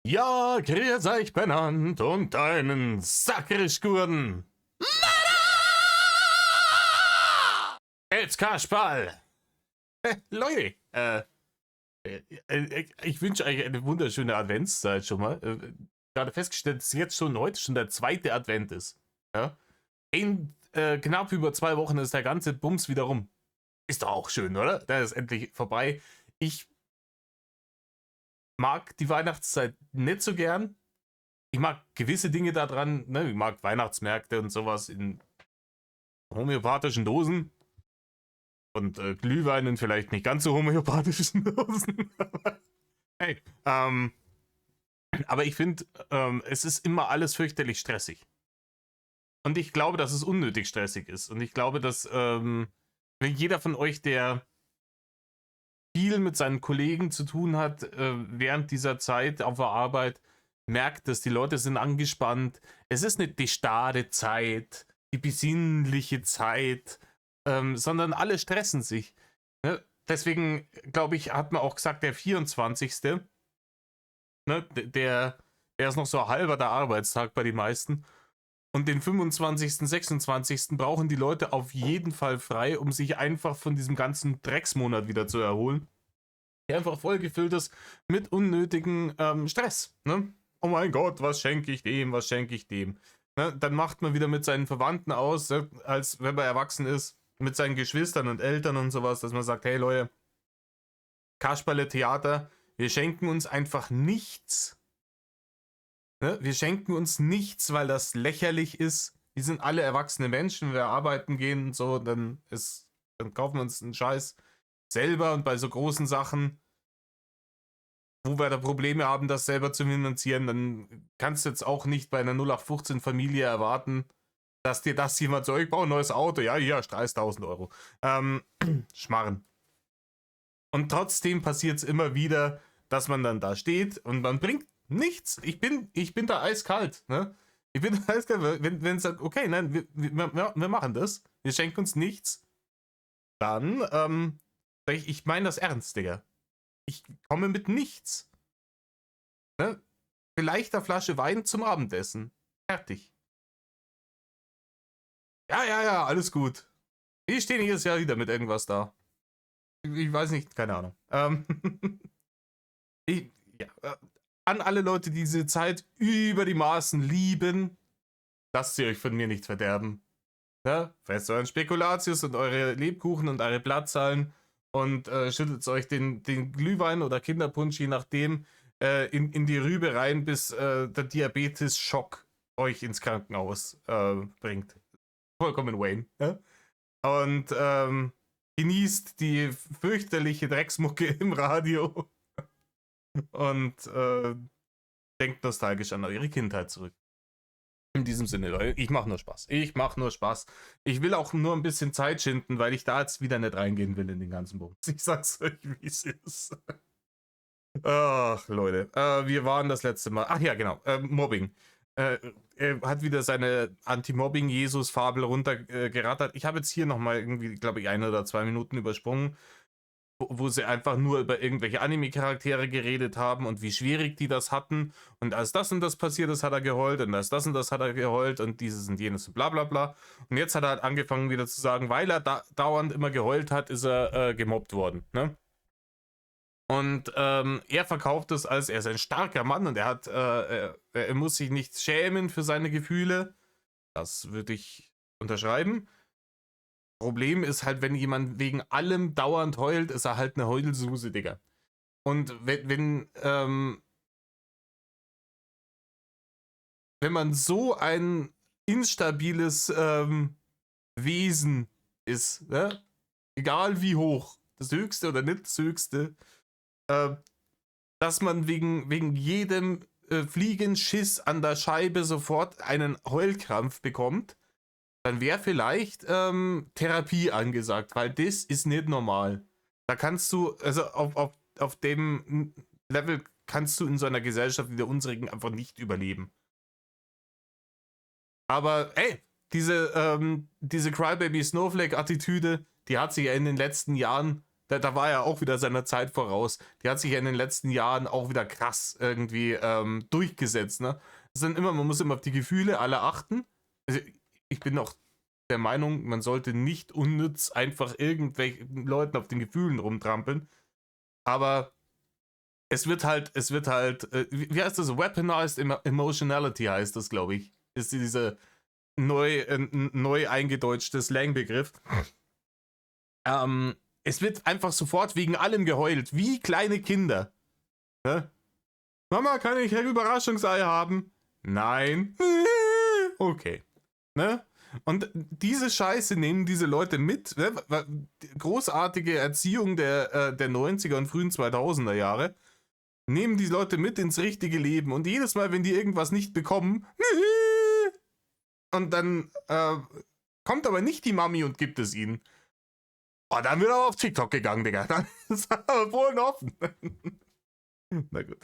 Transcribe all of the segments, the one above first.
Ja, grüß euch benannt und deinen Sakrischgurden. Jetzt Kasperl. Leute, ich wünsche euch eine wunderschöne Adventszeit schon mal. Gerade festgestellt, dass jetzt schon heute schon der zweite Advent ist. Ja? In knapp über 2 Wochen ist der ganze Bums wieder rum. Ist doch auch schön, oder? Der ist endlich vorbei. Ich mag die Weihnachtszeit nicht so gern. Ich mag gewisse Dinge daran, ne? Ich mag Weihnachtsmärkte und sowas in homöopathischen Dosen. Und Glühwein in vielleicht nicht ganz so homöopathischen Dosen. Hey, aber ich finde, es ist immer alles fürchterlich stressig. Und ich glaube, dass es unnötig stressig ist. Und ich glaube, dass wenn jeder von euch, der viel mit seinen Kollegen zu tun hat, während dieser Zeit auf der Arbeit, merkt, dass die Leute sind angespannt. Es ist nicht die starre Zeit, die besinnliche Zeit, sondern alle stressen sich. Ne? Deswegen, glaube ich, hat man auch gesagt, der 24. Ne, der ist noch so halber der Arbeitstag bei den meisten. Und den 25., 26. brauchen die Leute auf jeden Fall frei, um sich einfach von diesem ganzen Drecksmonat wieder zu erholen. Der einfach vollgefüllt ist mit unnötigem Stress. Ne? Oh mein Gott, was schenke ich dem, was schenke ich dem? Ne? Dann macht man wieder mit seinen Verwandten aus, als wenn man erwachsen ist, mit seinen Geschwistern und Eltern und sowas, dass man sagt, hey Leute, Kasperle Theater, wir schenken uns einfach nichts. Ne? Wir schenken uns nichts, weil das lächerlich ist. Wir sind alle erwachsene Menschen, wenn wir arbeiten gehen und so, dann kaufen wir uns einen Scheiß selber, und bei so großen Sachen, wo wir da Probleme haben, das selber zu finanzieren, dann kannst du jetzt auch nicht bei einer 0815 Familie erwarten, dass dir das jemand so, ich brauche ein neues Auto, ja, hier, 30.000 Euro. Schmarren. Und trotzdem passiert es immer wieder, dass man dann da steht und man bringt nichts. Ich bin da eiskalt. Ne? Ich bin da eiskalt. Wenn es sagt, okay, nein, wir machen das, wir schenken uns nichts, dann, sag ich meine das ernst, Digga. Ich komme mit nichts. Ne? Vielleicht eine Flasche Wein zum Abendessen. Fertig. Ja, alles gut. Wir stehen jedes Jahr wieder mit irgendwas da. Ich weiß nicht, keine Ahnung. An alle Leute, die diese Zeit über die Maßen lieben, lasst sie euch von mir nicht verderben. Ja? Fresst euren Spekulatius und eure Lebkuchen und eure Blattzahlen und schüttelt euch den Glühwein oder Kinderpunsch, je nachdem, in die Rübe rein, bis der Diabetes-Schock euch ins Krankenhaus bringt. Vollkommen Wayne. Ja? Und genießt die fürchterliche Drecksmucke im Radio und denkt nostalgisch an eure Kindheit zurück. In diesem Sinne, Leute, ich mache nur Spaß. Ich will auch nur ein bisschen Zeit schinden, weil ich da jetzt wieder nicht reingehen will in den ganzen Bums. Ich sag's euch, wie es ist. Ach, Leute. Wir waren das letzte Mal. Ach ja, genau. Mobbing. Er hat wieder seine Anti-Mobbing-Jesus-Fabel runtergerattert. Ich habe jetzt hier nochmal irgendwie, glaube ich, 1 oder 2 Minuten übersprungen, wo sie einfach nur über irgendwelche Anime-Charaktere geredet haben und wie schwierig die das hatten. Und als das und das passiert ist, hat er geheult. Und als das und das hat er geheult. Und dieses und jenes und bla bla bla. Und jetzt hat er halt angefangen wieder zu sagen, weil er dauernd immer geheult hat, ist er gemobbt worden. Ne? Und er verkauft es als, er ist ein starker Mann und er muss sich nicht schämen für seine Gefühle. Das würde ich unterschreiben. Problem ist halt, wenn jemand wegen allem dauernd heult, ist er halt eine Heulsuse, Digga. Und wenn man so ein instabiles Wesen ist, ne? Egal wie hoch, das höchste oder nicht das höchste, dass man wegen jedem Fliegenschiss an der Scheibe sofort einen Heulkrampf bekommt, dann wäre vielleicht Therapie angesagt, weil das ist nicht normal. Da kannst du, also auf dem Level kannst du in so einer Gesellschaft wie der unsrigen einfach nicht überleben. Aber ey, diese Crybaby Snowflake-Attitüde, die hat sich ja in den letzten Jahren Da war er auch wieder seiner Zeit voraus. Die hat sich ja in den letzten Jahren auch wieder krass irgendwie durchgesetzt. Ne? Das sind immer, man muss immer auf die Gefühle aller achten. Also ich bin auch der Meinung, man sollte nicht unnütz einfach irgendwelchen Leuten auf den Gefühlen rumtrampeln. Aber es wird halt, wie heißt das? Weaponized Emotionality heißt das, glaube ich. Ist diese neu eingedeutschte Slangbegriff. Es wird einfach sofort wegen allem geheult, wie kleine Kinder. Ne? Mama, kann ich ein Überraschungsei haben? Nein. Okay. Ne? Und diese Scheiße nehmen diese Leute mit. Ne? Großartige Erziehung der 90er und frühen 2000er Jahre. Nehmen die Leute mit ins richtige Leben. Und jedes Mal, wenn die irgendwas nicht bekommen, und dann kommt aber nicht die Mami und gibt es ihnen. Oh, dann wird er auf TikTok gegangen, Digga. Dann ist er wohl offen. Na gut.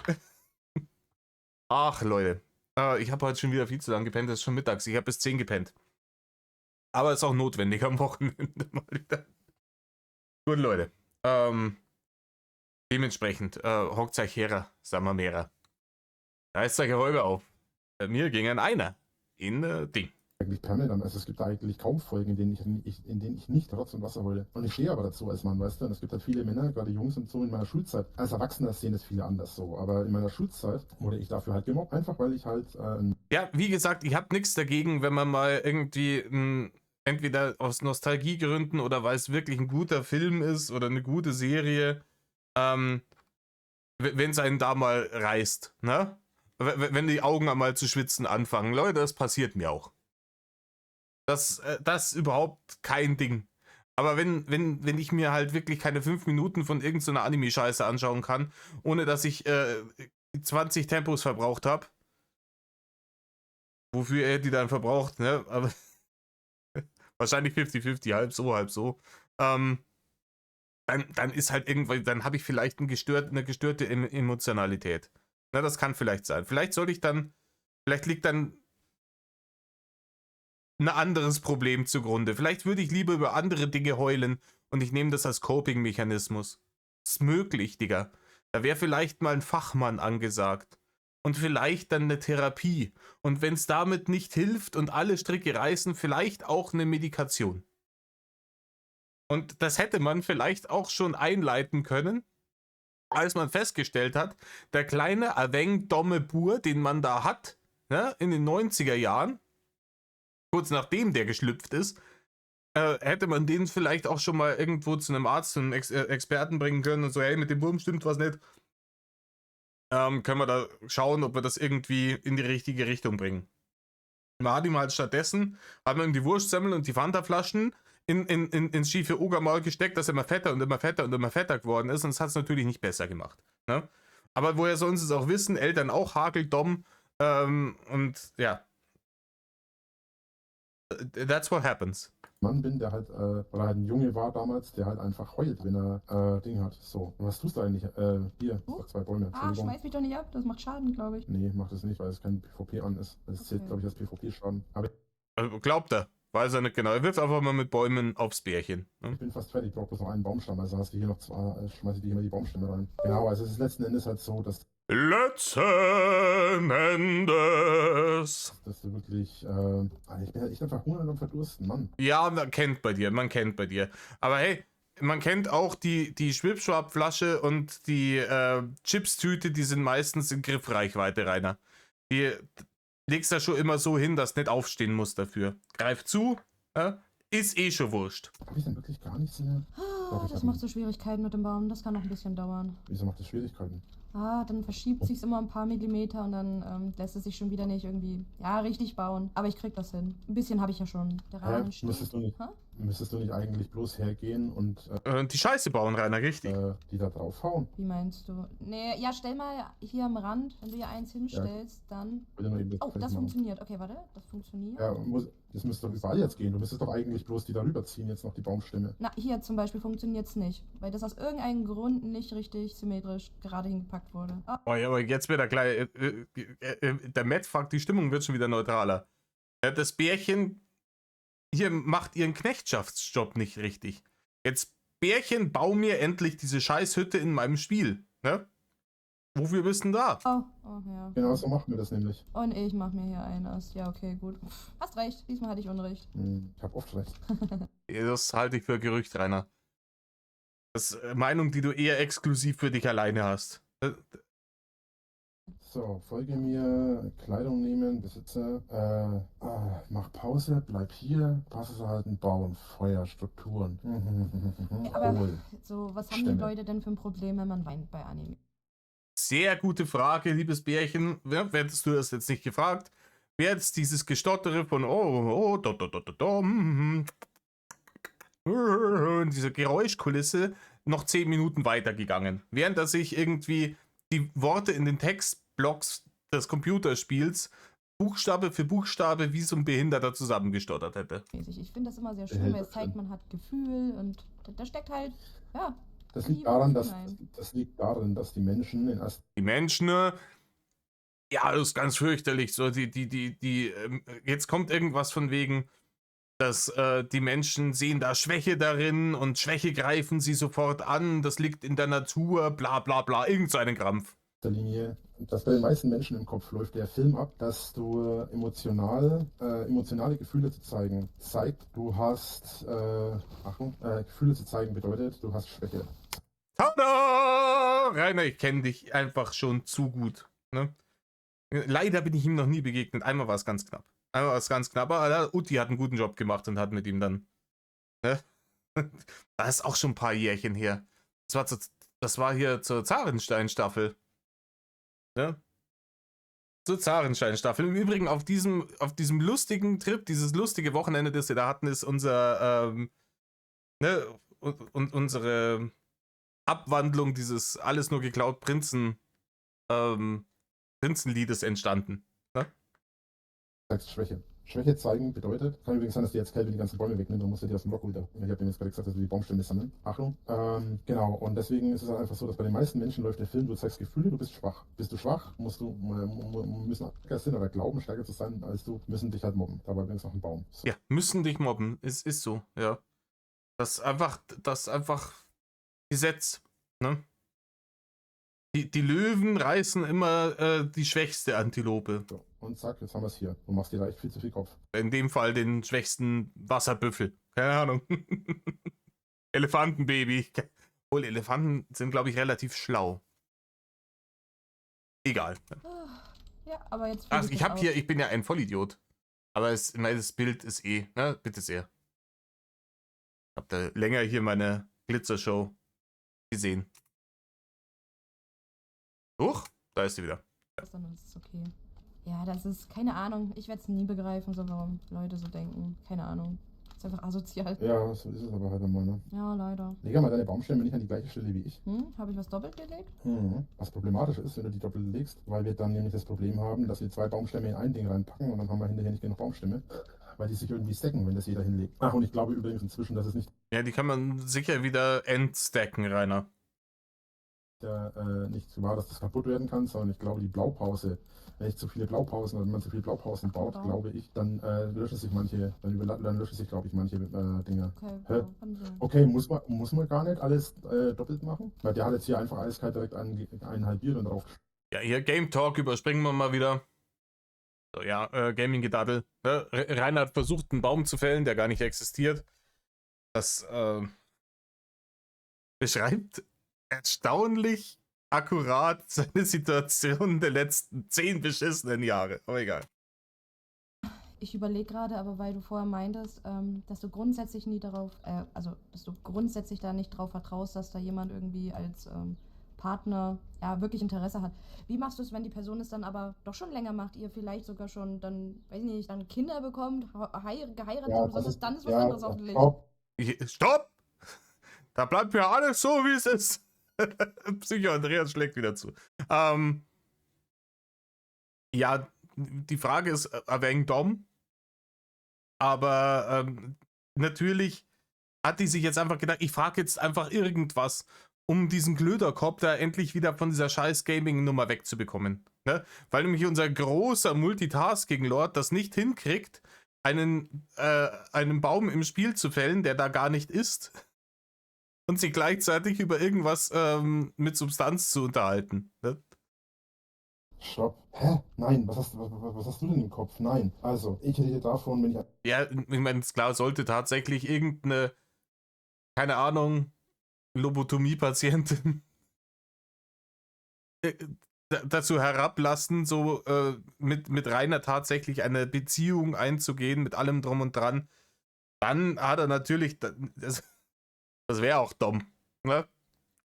Ach, Leute. Ich habe heute schon wieder viel zu lange gepennt. Es ist schon mittags. Ich habe bis 10 gepennt. Aber es ist auch notwendig am Wochenende mal wieder. Gut, Leute. Dementsprechend hockt euch her, sagen wir mehrer. Da ist euch Räuber auf. Bei mir ging einer in Ding. Eigentlich permanent. Also es gibt da eigentlich kaum Folgen, in denen ich nicht Rotz und Wasser heule. Und ich stehe aber dazu als Mann, weißt du? Und es gibt halt viele Männer, gerade Jungs und so in meiner Schulzeit. Als Erwachsener sehen es viele anders so. Aber in meiner Schulzeit wurde ich dafür halt gemobbt. Einfach weil ich halt Ja, wie gesagt, ich habe nichts dagegen, wenn man mal irgendwie entweder aus Nostalgiegründen oder weil es wirklich ein guter Film ist oder eine gute Serie, wenn es einen da mal reißt, ne? Wenn die Augen einmal zu schwitzen anfangen. Leute, das passiert mir auch. Das ist überhaupt kein Ding. Aber wenn ich mir halt wirklich keine 5 Minuten von irgendeiner Anime-Scheiße anschauen kann, ohne dass ich 20 Tempos verbraucht habe, wofür er die dann verbraucht, ne? Aber wahrscheinlich 50-50, halb so. Dann ist halt irgendwann, dann habe ich vielleicht eine gestörte Emotionalität. Na, das kann vielleicht sein. Vielleicht liegt dann ein anderes Problem zugrunde. Vielleicht würde ich lieber über andere Dinge heulen und ich nehme das als Coping-Mechanismus. Ist möglich, Digga. Da wäre vielleicht mal ein Fachmann angesagt. Und vielleicht dann eine Therapie. Und wenn es damit nicht hilft und alle Stricke reißen, vielleicht auch eine Medikation. Und das hätte man vielleicht auch schon einleiten können, als man festgestellt hat, der kleine Aveng Domme Bur, den man da hat, ne, in den 90er Jahren, kurz nachdem der geschlüpft ist, hätte man den vielleicht auch schon mal irgendwo zu einem Arzt, zu einem Experten bringen können und so, hey, mit dem Wurm stimmt was nicht. Können wir da schauen, ob wir das irgendwie in die richtige Richtung bringen. Man hat ihm halt stattdessen, hat man ihm die Wurstsemmeln und die Fanta-Flaschen ins schiefe Ogermaul gesteckt, dass er immer fetter und immer fetter und immer fetter geworden ist, und das hat es natürlich nicht besser gemacht. Ne? Aber woher sollen sie es auch wissen? Eltern auch hageldumm, und ja. That's what happens. Mann bin, der halt, oder halt ein Junge war damals, der halt einfach heult, wenn er Ding hat. So. Und was tust du eigentlich? Hier, noch 2 Bäume. Schmeiß mich doch nicht ab, das macht Schaden, glaube ich. Nee, macht es nicht, weil es kein PvP an ist. Das zählt, glaube ich, als PvP-Schaden. Aber Glaubt er. Weiß er nicht genau. Er wirft einfach mal mit Bäumen aufs Bärchen. Ne? ich bin fast fertig, ich brauche bloß noch einen Baumstamm. Also hast du hier noch 2, schmeiße ich dir immer die Baumstämme rein. Genau, also es ist letzten Endes halt so, dass Letzten Endes. du wirklich, ich bin halt echt einfach hungrig und verdursten, Mann. Ja, man kennt bei dir. Aber hey, man kennt auch die Schwipschwap-Flasche und die Chips-Tüte, die sind meistens in Griffreichweite, Rainer. Die legst du schon immer so hin, dass du nicht aufstehen musst dafür. Greif zu, ist eh schon wurscht. Habe ich denn wirklich gar nichts mehr? Doch, Das macht so Schwierigkeiten mit dem Baum, das kann noch ein bisschen dauern. Wieso macht das Schwierigkeiten? Dann verschiebt sich's immer ein paar Millimeter und dann lässt es sich schon wieder nicht irgendwie, richtig bauen. Aber ich krieg das hin. Ein bisschen habe ich ja schon. Der Rahmen steht. Müsstest du nicht eigentlich bloß hergehen und die Scheiße bauen, Rainer, richtig. die da draufhauen? Wie meinst du? Nee, ja, stell mal hier am Rand, wenn du hier eins hinstellst, dann... Oh, das funktioniert. Okay, warte, das funktioniert. Ja, das müsste doch überall jetzt gehen. Du müsstest doch eigentlich bloß die darüber ziehen, jetzt noch die Baumstämme. Na, hier zum Beispiel funktioniert es nicht, weil das aus irgendeinem Grund nicht richtig symmetrisch gerade hingepackt wurde. Oh ja, aber jetzt wird er gleich. Der Matt fragt, die Stimmung wird schon wieder neutraler. Das Bärchen hier macht ihren Knechtschaftsjob nicht richtig. Jetzt Bärchen, bau mir endlich diese Scheißhütte in meinem Spiel. Ne? Wofür bist du denn da? Oh, ja. Genau so machen wir das nämlich. Und ich mach mir hier eines. Ja, okay, gut. Hast recht, diesmal hatte ich Unrecht. Ich habe oft recht. Das halte ich für Gerücht, Rainer. Das ist eine Meinung, die du eher exklusiv für dich alleine hast. So, folge mir, Kleidung nehmen, Besitzer, mach Pause, bleib hier, Passes erhalten, bauen, Feuer, Strukturen. Aber Hol. so, was haben die Stämme. Leute denn für ein Problem, wenn man weint bei Anime? Sehr gute Frage, liebes Bärchen. Ja, hättest du das jetzt nicht gefragt, wäre jetzt dieses Gestottere von diese Geräuschkulisse noch 10 Minuten weitergegangen. Während er sich irgendwie die Worte in den Textblocks des Computerspiels Buchstabe für Buchstabe wie so ein Behinderter zusammengestottert hätte. Ich finde das immer sehr schön, weil es zeigt, man hat Gefühl und da steckt halt, ja. Das Liebe liegt daran, und dass, Gefühl das liegt darin, dass die Menschen in erster Die Menschen, ja, das ist ganz fürchterlich. So, jetzt kommt irgendwas von wegen, dass die Menschen sehen da Schwäche darin und Schwäche greifen sie sofort an, das liegt in der Natur, bla bla bla, irgend so einen Krampf. Linie, dass bei den meisten Menschen im Kopf läuft der Film ab, dass du emotionale Gefühle zu zeigen zeigt. Du hast, Gefühle zu zeigen bedeutet, du hast Schwäche. Tada! Rainer, ich kenne dich einfach schon zu gut. Ne? Leider bin ich ihm noch nie begegnet. Einmal war es ganz knapp. Aber Utti hat einen guten Job gemacht und hat mit ihm dann. Ne? Das ist auch schon ein paar Jährchen her. Das war hier zur Zarenstein-Staffel. Ne? Zur Zarenstein-Staffel. Im Übrigen auf diesem lustigen Trip, dieses lustige Wochenende, das wir da hatten, ist unser und unsere Abwandlung dieses alles nur geklaut Prinzenliedes entstanden. Ne? Du sagst Schwäche. Schwäche zeigen bedeutet, kann übrigens sein, dass die jetzt Kelvin die ganzen Bäume wegnimmt, dann musst du die aus dem Block wieder. Ich habe ihm jetzt gerade gesagt, dass wir die Baumstämme sammeln. Achtung. Genau, und deswegen ist es halt einfach so, dass bei den meisten Menschen läuft der Film, du zeigst Gefühle, du bist schwach. Bist du schwach, müssen stärker sein oder glauben, stärker zu sein als du, müssen dich halt mobben. Dabei übrigens noch ein Baum. So. Ja, müssen dich mobben. Ist so, ja. Das ist einfach Gesetz. Ne? Die Löwen reißen immer die schwächste Antilope. So. Und zack, jetzt haben wir es hier. Du machst dir da echt viel zu viel Kopf. In dem Fall den schwächsten Wasserbüffel. Keine Ahnung. Elefantenbaby. Obwohl, Elefanten sind, glaube ich, relativ schlau. Egal. Ja, aber jetzt. Also ich bin ja ein Vollidiot. Aber das Bild ist ne? Bitte sehr. Ich habe da länger hier meine Glitzershow gesehen. Huch, da ist sie wieder. Dann ist es okay. Ja, das ist, keine Ahnung, ich werde es nie begreifen, so warum Leute so denken. Keine Ahnung. Das ist einfach asozial. Ja, so ist es aber halt einmal, ne? Ja, leider. Leg mal deine Baumstämme nicht an die gleiche Stelle wie ich. Habe ich was doppelt gelegt? Was problematisch ist, wenn du die doppelt legst, weil wir dann nämlich das Problem haben, dass wir 2 Baumstämme in ein Ding reinpacken und dann haben wir hinterher nicht genug Baumstämme, weil die sich irgendwie stacken, wenn das jeder hinlegt. Ach, und ich glaube übrigens inzwischen, dass es nicht Ja, die kann man sicher wieder entstacken, Rainer. nicht so war, dass das kaputt werden kann, sondern ich glaube, die Blaupause, wenn ich zu viele Blaupausen oder wenn man zu viele Blaupausen baut, glaube ich, dann löschen sich glaube ich, manche Dinge. Okay, Hä? kann sein. Okay, muss man gar nicht alles doppelt machen? Weil der hat jetzt hier einfach eiskalt direkt einhalbiert und drauf. Ja, hier Game Talk überspringen wir mal wieder. So, ja, Gaming-Gedaddel. Ne? Rainer hat versucht, einen Baum zu fällen, der gar nicht existiert. Das beschreibt erstaunlich akkurat seine Situation der letzten 10 beschissenen Jahre. Aber egal. Ich überlege gerade, aber weil du vorher meintest, dass du grundsätzlich nie darauf, dass du grundsätzlich da nicht drauf vertraust, dass da jemand irgendwie als Partner ja wirklich Interesse hat. Wie machst du es, wenn die Person es dann aber doch schon länger macht, ihr vielleicht sogar schon dann, weiß ich nicht, dann Kinder bekommt, geheiratet Ja, und so, dann ist was ja, anderes auf dem Licht. Stopp! Da bleibt mir alles so, wie es ist. Psycho Andreas schlägt wieder zu. Ja, die Frage ist, wegen Dom. Aber natürlich hat die sich jetzt einfach gedacht, ich frage jetzt einfach irgendwas, um diesen Glöderkopf da endlich wieder von dieser scheiß Gaming-Nummer wegzubekommen. Ne? Weil nämlich unser großer Multitasking-Lord das nicht hinkriegt, einen Baum im Spiel zu fällen, der da gar nicht ist. und sich gleichzeitig über irgendwas mit Substanz zu unterhalten. Ne? Stopp. Hä? Nein, was hast du denn im Kopf? Nein. Also, ich rede davon, wenn ich. Ja, ich meine, klar, sollte tatsächlich irgendeine, keine Ahnung, Lobotomie-Patientin dazu herablassen, so mit Rainer tatsächlich eine Beziehung einzugehen, mit allem drum und dran, dann hat er natürlich, das wäre auch dumm. Ne?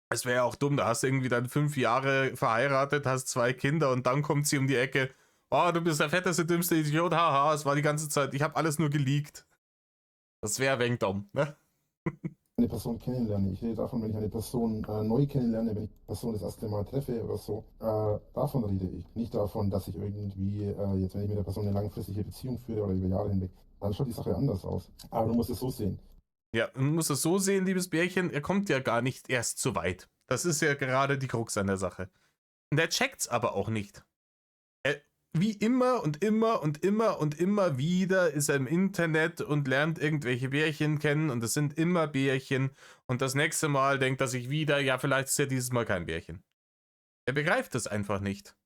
Es wäre auch dumm, da hast du irgendwie dann 5 Jahre verheiratet, hast 2 Kinder und dann kommt sie um die Ecke, oh, du bist der fetteste, dümmste Idiot, haha, es war die ganze Zeit, ich habe alles nur geleakt. Das wäre ein wenig dumm, ne? Eine Person kennenlerne. Ich rede davon, wenn ich eine Person neu kennenlerne, wenn ich eine Person das erste Mal treffe oder so. Davon rede ich. Nicht davon, dass ich irgendwie, jetzt wenn ich mit der Person eine langfristige Beziehung führe oder über Jahre hinweg, dann schaut die Sache anders aus. Aber du musst es so sehen. Ja, man muss es so sehen, liebes Bärchen, er kommt ja gar nicht erst so weit. Das ist ja gerade die Krux an der Sache. Und er checkt's aber auch nicht. Wie immer und immer und immer und immer wieder ist er im Internet und lernt irgendwelche Bärchen kennen und es sind immer Bärchen und das nächste Mal denkt er sich wieder, ja, vielleicht ist ja dieses Mal kein Bärchen. Er begreift es einfach nicht.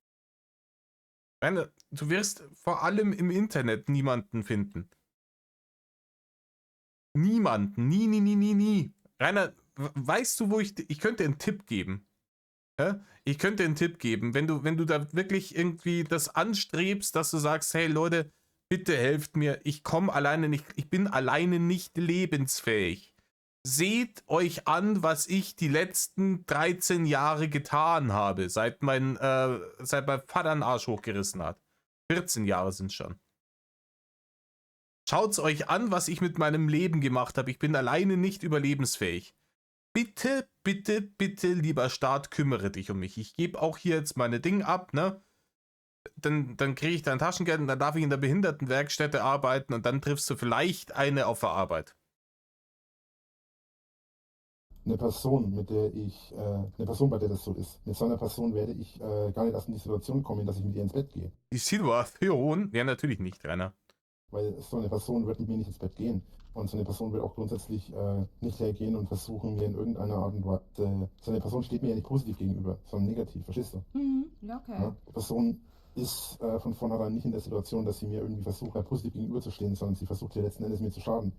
Rainer, du wirst vor allem im Internet niemanden finden. Niemanden. Nie. Rainer, weißt du, wo ich könnte einen Tipp geben. Ja? Ich könnte einen Tipp geben, wenn du da wirklich irgendwie das anstrebst, dass du sagst, hey Leute, bitte helft mir, ich komme alleine nicht, ich bin alleine nicht lebensfähig. Seht euch an, was ich die letzten 13 Jahre getan habe, seit mein Vater einen Arsch hochgerissen hat. 14 Jahre sind es schon. Schaut's euch an, was ich mit meinem Leben gemacht habe. Ich bin alleine nicht überlebensfähig. Bitte, bitte, bitte, lieber Staat, kümmere dich um mich. Ich gebe auch hier jetzt meine Dinge ab, ne? Dann kriege ich dein Taschengeld und dann darf ich in der Behindertenwerkstätte arbeiten und dann triffst du vielleicht eine auf der Arbeit. Eine Person, eine Person, bei der das so ist, mit so einer Person werde ich gar nicht erst in die Situation kommen, dass ich mit ihr ins Bett gehe. Die Situation? Ja, natürlich nicht, Rainer. Weil so eine Person wird mit mir nicht ins Bett gehen. Und so eine Person wird auch grundsätzlich nicht hergehen und versuchen, mir in irgendeiner Art und Weise. So eine Person steht mir ja nicht positiv gegenüber, sondern negativ, verstehst du? Ja, okay. Ja? Die Person ist von vornherein nicht in der Situation, dass sie mir irgendwie versucht, positiv gegenüberzustehen, sondern sie versucht ja letzten Endes mir zu schaden.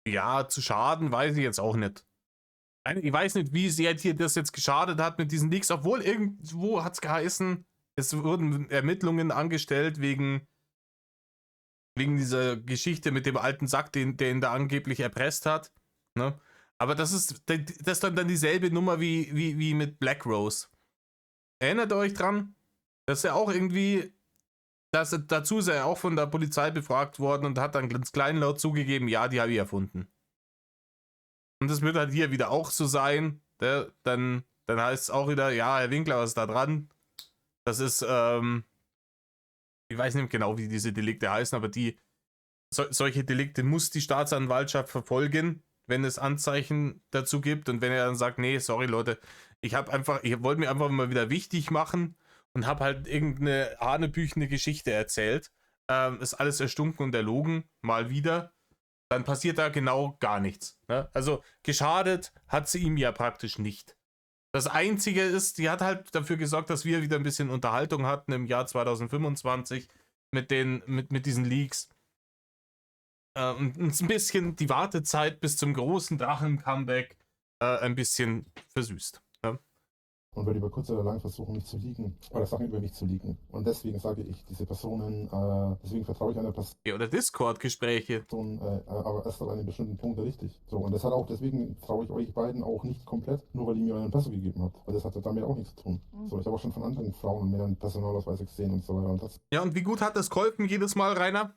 Ja, zu schaden weiß ich jetzt auch nicht. Ich weiß nicht, wie sehr dir das jetzt geschadet hat mit diesen Leaks, obwohl irgendwo hat es geheißen, es wurden Ermittlungen angestellt wegen dieser Geschichte mit dem alten Sack, der ihn da angeblich erpresst hat. Ne? Aber das ist dann dieselbe Nummer wie mit Black Rose. Erinnert ihr euch dran? Das ist ja auch irgendwie, dazu ist er auch von der Polizei befragt worden und hat dann ganz kleinlaut zugegeben, ja, die habe ich erfunden. Und das wird halt hier wieder auch so sein. Dann heißt es auch wieder, ja, Herr Winkler, was ist da dran? Das ist, ich weiß nicht genau, wie diese Delikte heißen, aber solche Delikte muss die Staatsanwaltschaft verfolgen, wenn es Anzeichen dazu gibt. Und wenn er dann sagt, nee, sorry Leute, ich wollte mir einfach mal wieder wichtig machen und habe halt irgendeine hanebüchene Geschichte erzählt. Ist alles erstunken und erlogen, mal wieder. Dann passiert da genau gar nichts. Ne? Also geschadet hat sie ihm ja praktisch nicht. Das Einzige ist, die hat halt dafür gesorgt, dass wir wieder ein bisschen Unterhaltung hatten im Jahr 2025 mit diesen Leaks. Und uns ein bisschen die Wartezeit bis zum großen Drachen-Comeback ein bisschen versüßt. Ne? Und wird über kurz oder lang versuchen, mich zu leaken oder Sachen über mich zu leaken. Und deswegen sage ich, diese Personen, deswegen vertraue ich einer Person. Ja, oder Discord-Gespräche. Aber erst ab einem bestimmten Punkt richtig. So, und deswegen traue ich euch beiden auch nicht komplett, nur weil ihr mir euren Pass gegeben habt. Weil das hat damit auch nichts zu tun. So, ich habe auch schon von anderen Frauen mehr Personalausweise gesehen und so weiter. Und ja, und wie gut hat das geholfen jedes Mal, Rainer?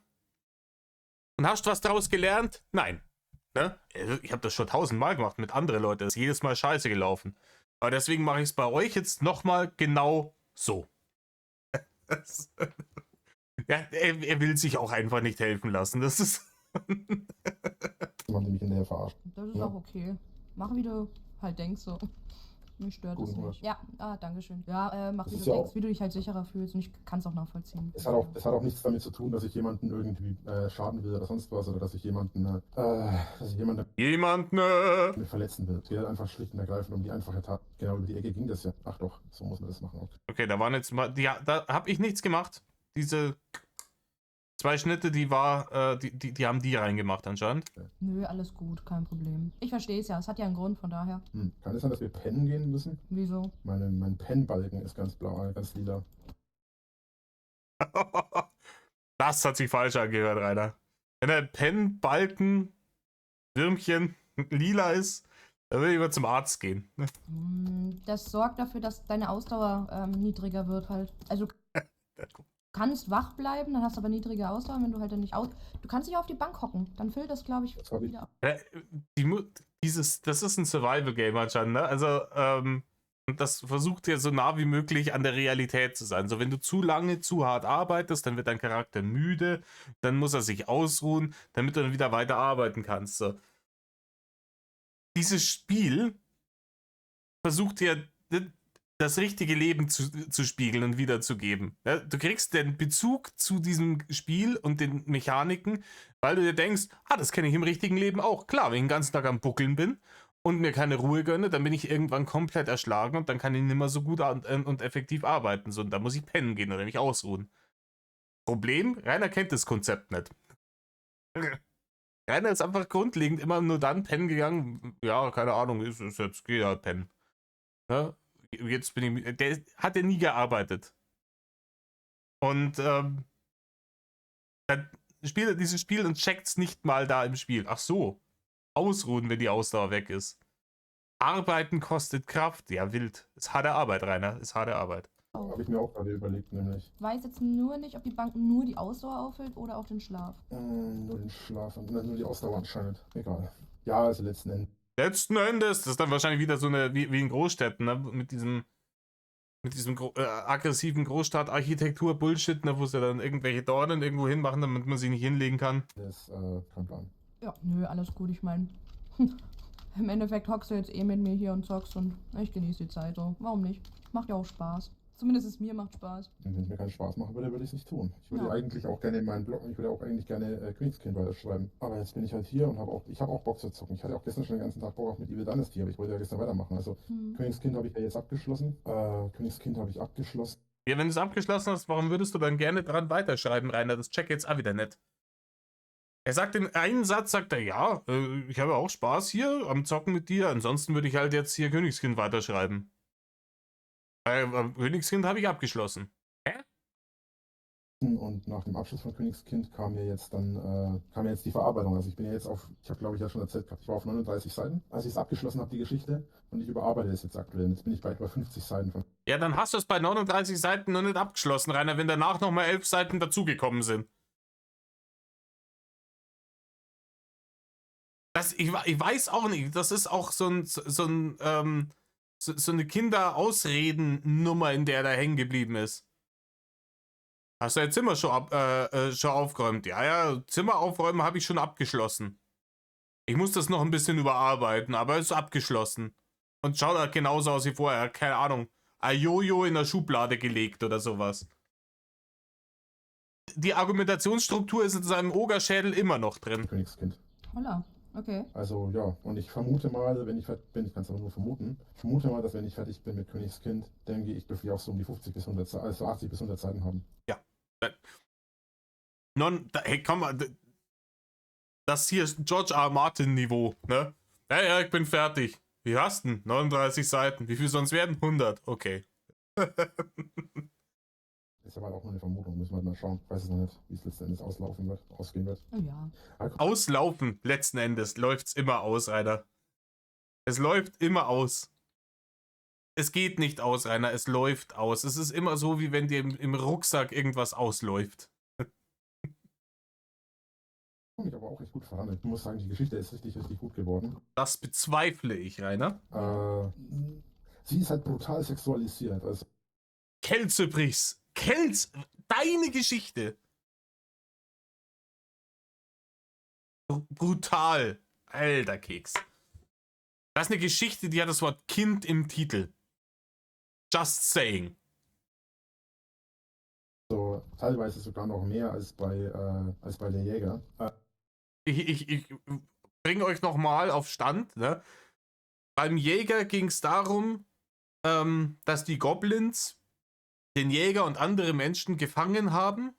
Und hast du was daraus gelernt? Nein. Ne? Ich habe das schon 1000-mal gemacht mit anderen Leuten. Das ist jedes Mal scheiße gelaufen. Aber deswegen mache ich es bei euch jetzt nochmal genau so. Ja, er will sich auch einfach nicht helfen lassen. Das ist. man nämlich hinterher verarscht. Das ist auch okay. Mach, wie du halt denkst so. Mich stört Guten es Hunger. nicht. Ja, danke schön. Ja, mach Das wie ist du ja denkst, auch, wie du dich halt sicherer fühlst und ich kann es auch nachvollziehen. es hat auch nichts damit zu tun, dass ich jemanden irgendwie schaden will oder sonst was oder dass ich jemanden Jemand, ne? verletzen will. Es geht halt einfach schlicht und ergreifend um die einfache Tat. Genau über die Ecke ging das ja. Ach doch, so muss man das machen. Okay. Okay, da waren jetzt mal, ja, da habe ich nichts gemacht. Diese 2 Schnitte, die haben die reingemacht anscheinend. Nö, alles gut, kein Problem. Ich verstehe es ja, es hat ja einen Grund, von daher. Kann es sein, dass wir pennen gehen müssen? Wieso? Mein Pennbalken ist ganz blau, ganz lila. Das hat sich falsch angehört, Rainer. Wenn der Pennbalken, Würmchen, lila ist, dann will ich mal zum Arzt gehen. Das sorgt dafür, dass deine Ausdauer niedriger wird halt. Also du kannst wach bleiben, dann hast du aber niedrige Ausdauer, wenn du halt dann nicht aus... Du kannst nicht auf die Bank hocken, dann füllt das, glaube ich, Das habe ich. wieder ab. Das ist ein Survival-Game anscheinend, ne? Also, und das versucht ja so nah wie möglich an der Realität zu sein. So, wenn du zu lange, zu hart arbeitest, dann wird dein Charakter müde, dann muss er sich ausruhen, damit du dann wieder weiter arbeiten kannst. So. Dieses Spiel versucht ja das richtige Leben zu spiegeln und wiederzugeben. Ja, du kriegst den Bezug zu diesem Spiel und den Mechaniken, weil du dir denkst, das kenne ich im richtigen Leben auch. Klar, wenn ich den ganzen Tag am Buckeln bin und mir keine Ruhe gönne, dann bin ich irgendwann komplett erschlagen und dann kann ich nicht mehr so gut und effektiv arbeiten. So, und dann muss ich pennen gehen oder mich ausruhen. Problem, Rainer kennt das Konzept nicht. Rainer ist einfach grundlegend immer nur dann pennen gegangen, ja, keine Ahnung, ist jetzt, geh halt pennen. Ja? Jetzt bin ich, der hat ja nie gearbeitet. Und dann spielt er dieses Spiel und checkt's nicht mal da im Spiel. Ach so, ausruhen, wenn die Ausdauer weg ist. Arbeiten kostet Kraft. Ja, wild. Ist harte Arbeit, Rainer. Ist harte Arbeit. Habe ich mir auch gerade überlegt, nämlich. Ich weiß jetzt nur nicht, ob die Bank nur die Ausdauer auffüllt oder auch den Schlaf. Nur den Schlaf, nur die Ausdauer anscheinend. Egal. Ja, also letzten Endes. Letzten Endes, das ist dann wahrscheinlich wieder so eine, wie in Großstädten, ne? Mit diesem aggressiven Großstadt-Architektur-Bullshit, ne? Wo sie dann irgendwelche Dornen irgendwo hinmachen, damit man sie nicht hinlegen kann. Ist kein Plan. Ja, nö, alles gut, ich meine. Im Endeffekt hockst du jetzt mit mir hier und zockst und ich genieße die Zeit so. Warum nicht? Macht ja auch Spaß. Zumindest es mir macht Spaß. Und wenn es mir keinen Spaß machen würde, würde ich es nicht tun. Ich würde Ja. eigentlich auch gerne in meinen Blog, ich würde auch eigentlich gerne Königskind weiterschreiben. Aber jetzt bin ich halt hier und ich habe auch Bock zu zocken. Ich hatte auch gestern schon den ganzen Tag Bock auch mit Evil Dynasty, aber ich wollte ja gestern weitermachen. Also Königskind habe ich ja jetzt abgeschlossen. Königskind habe ich abgeschlossen. Ja, wenn du es abgeschlossen hast, warum würdest du dann gerne dran weiterschreiben, Rainer? Das check jetzt auch wieder nicht. Er sagt in einen Satz, sagt er, ja, ich habe auch Spaß hier am Zocken mit dir, ansonsten würde ich halt jetzt hier Königskind weiterschreiben. Königskind habe ich abgeschlossen. Hä? Und nach dem Abschluss von Königskind kam ja jetzt die Verarbeitung. Also ich bin ja jetzt ich habe glaube ich ja schon erzählt gehabt, ich war auf 39 Seiten, als ich es abgeschlossen habe, die Geschichte, und ich überarbeite es jetzt aktuell. Jetzt bin ich bei etwa 50 Seiten von. Ja, dann hast du es bei 39 Seiten noch nicht abgeschlossen, Rainer, wenn danach nochmal 11 Seiten dazugekommen sind. Ich weiß auch nicht, das ist auch so eine Kinderausredennummer, in der er da hängen geblieben ist. Hast du dein Zimmer schon aufgeräumt? Ja, Zimmer aufräumen habe ich schon abgeschlossen. Ich muss das noch ein bisschen überarbeiten, aber es ist abgeschlossen. Und schaut halt genauso aus wie vorher, keine Ahnung. Ein Jojo in der Schublade gelegt oder sowas. Die Argumentationsstruktur ist in seinem Ogerschädel immer noch drin. Königskind. Holla, okay. Also ja, und ich vermute mal, wenn ich fertig bin, ich kann es aber nur vermuten, ich vermute mal, dass wenn ich fertig bin mit Königskind, denke ich, dürfte ich auch so um die 50 bis 100, also 80 bis 100 Seiten haben. Ja. Hey, komm mal, das hier ist George R. Martin Niveau, ne? Ja, ich bin fertig. Wie hast du denn? 39 Seiten. Wie viel sonst werden? 100. Okay. Ist aber auch nur eine Vermutung, müssen wir mal schauen. Ich weiß es noch nicht, wie es letzten Endes ausgehen wird. Oh ja. Auslaufen, letzten Endes, läuft's immer aus, Rainer. Es läuft immer aus. Es geht nicht aus, Rainer, es läuft aus. Es ist immer so, wie wenn dir im Rucksack irgendwas ausläuft. Ich aber auch echt gut voran. Ich muss sagen, die Geschichte ist richtig, richtig gut geworden. Das bezweifle ich, Rainer. Sie ist halt brutal sexualisiert. Also Kelzebrichs. Deine Geschichte. Brutal. Alter Keks. Das ist eine Geschichte, die hat das Wort Kind im Titel. Just saying. So, teilweise sogar noch mehr als bei der Jäger. Ich bringe euch nochmal auf Stand. Ne? Beim Jäger ging es darum, dass die Goblins den Jäger und andere Menschen gefangen haben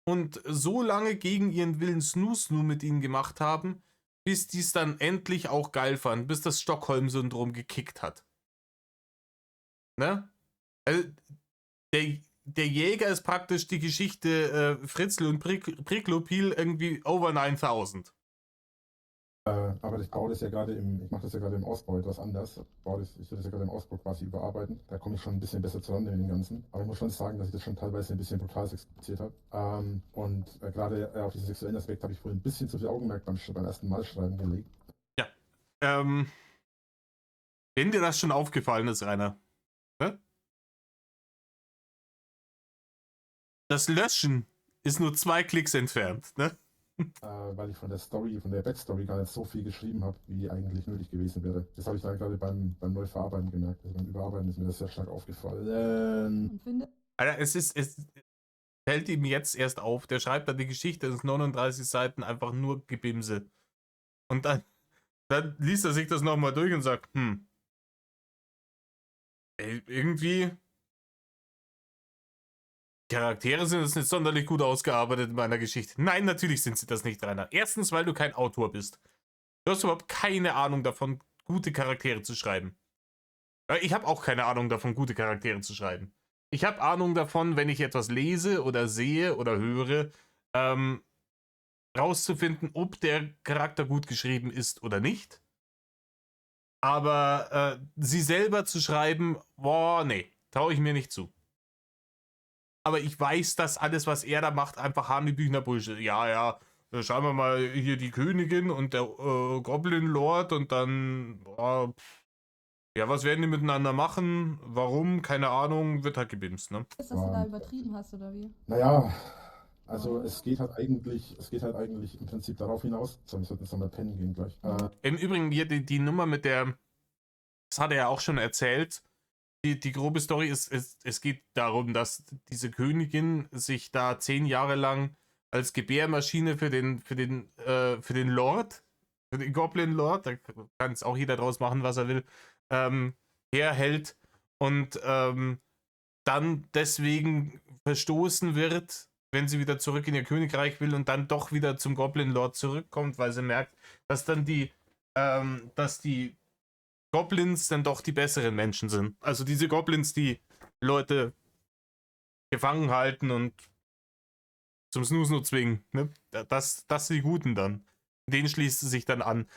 und so lange gegen ihren Willen Snoo-Snoo mit ihnen gemacht haben, bis die es dann endlich auch geil fanden, bis das Stockholm-Syndrom gekickt hat. Ne? Also, der Jäger ist praktisch die Geschichte Fritzl und Priklopil irgendwie over 9000. Aber ich baue das ja gerade ich mache das ja gerade im Ausbau etwas anders. Ich will das ja gerade im Ausbau quasi überarbeiten. Da komme ich schon ein bisschen besser zusammen mit dem Ganzen. Aber ich muss schon sagen, dass ich das schon teilweise ein bisschen brutal sexifiziert habe. Und gerade auf diesen sexuellen Aspekt habe ich wohl ein bisschen zu viel Augenmerk beim ersten Mal schreiben gelegt. Ja. Wenn dir das schon aufgefallen ist, Rainer, ne? Das Löschen ist nur 2 Klicks entfernt, ne? Weil ich von der Backstory gar nicht so viel geschrieben habe, wie eigentlich nötig gewesen wäre. Das habe ich dann gerade beim Neuverarbeiten gemerkt. Also beim Überarbeiten ist mir das sehr stark aufgefallen. Und finde, Alter, es fällt ihm jetzt erst auf. Der schreibt dann die Geschichte, das ist 39 Seiten, einfach nur Gebimse. Und dann liest er sich das nochmal durch und sagt, irgendwie Charaktere sind jetzt nicht sonderlich gut ausgearbeitet in meiner Geschichte. Nein, natürlich sind sie das nicht, Rainer. Erstens, weil du kein Autor bist. Du hast überhaupt keine Ahnung davon, gute Charaktere zu schreiben. Ich habe auch keine Ahnung davon, gute Charaktere zu schreiben. Ich habe Ahnung davon, wenn ich etwas lese oder sehe oder höre, rauszufinden, ob der Charakter gut geschrieben ist oder nicht. Aber sie selber zu schreiben, boah, nee, traue ich mir nicht zu. Aber ich weiß, dass alles, was er da macht, einfach Hanebüchner Bullshit. Ja, schauen wir mal hier die Königin und der Goblin Lord und dann, ja, was werden die miteinander machen? Warum? Keine Ahnung, wird halt gebimst, ne? ist, dass du da übertrieben hast, oder wie? Naja, also es geht halt eigentlich im Prinzip darauf hinaus. So, ich sollte jetzt nochmal pennen gehen gleich. Im Übrigen hier die Nummer mit der, das hat er ja auch schon erzählt, die grobe Story ist, es geht darum, dass diese Königin sich da 10 Jahre lang als Gebärmaschine für den Lord, für den Goblin Lord, da kann es auch jeder draus machen, was er will, herhält und dann deswegen verstoßen wird, wenn sie wieder zurück in ihr Königreich will und dann doch wieder zum Goblin Lord zurückkommt, weil sie merkt, dass dann dass die Goblins dann doch die besseren Menschen sind. Also diese Goblins, die Leute gefangen halten und zum Snoo-Snoo zwingen. Ne? Das sind die Guten dann. Denen schließt sie sich dann an.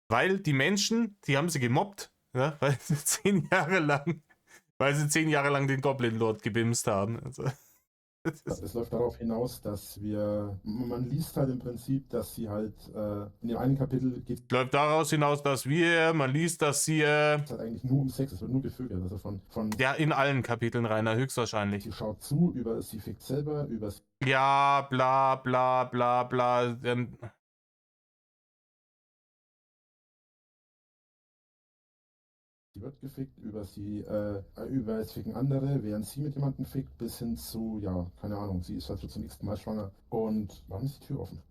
Weil die Menschen, die haben sie gemobbt, ne? Weil sie 10 Jahre lang den Goblin Lord gebimst haben. Also, Es läuft darauf hinaus, dass man liest halt im Prinzip, dass sie halt in dem einen Kapitel geht es läuft daraus hinaus, dass man liest, dass sie halt eigentlich nur um Sex, es wird nur gevögelt. Also von ja, in allen Kapiteln, Rainer, höchstwahrscheinlich. sie schaut zu, sie fickt selber, Ja, bla bla bla bla. Dann sie wird gefickt, über es ficken andere, während sie mit jemandem fickt, bis hin zu, ja, keine Ahnung, sie ist halt so zum nächsten Mal schwanger. Und warum ist die Tür offen?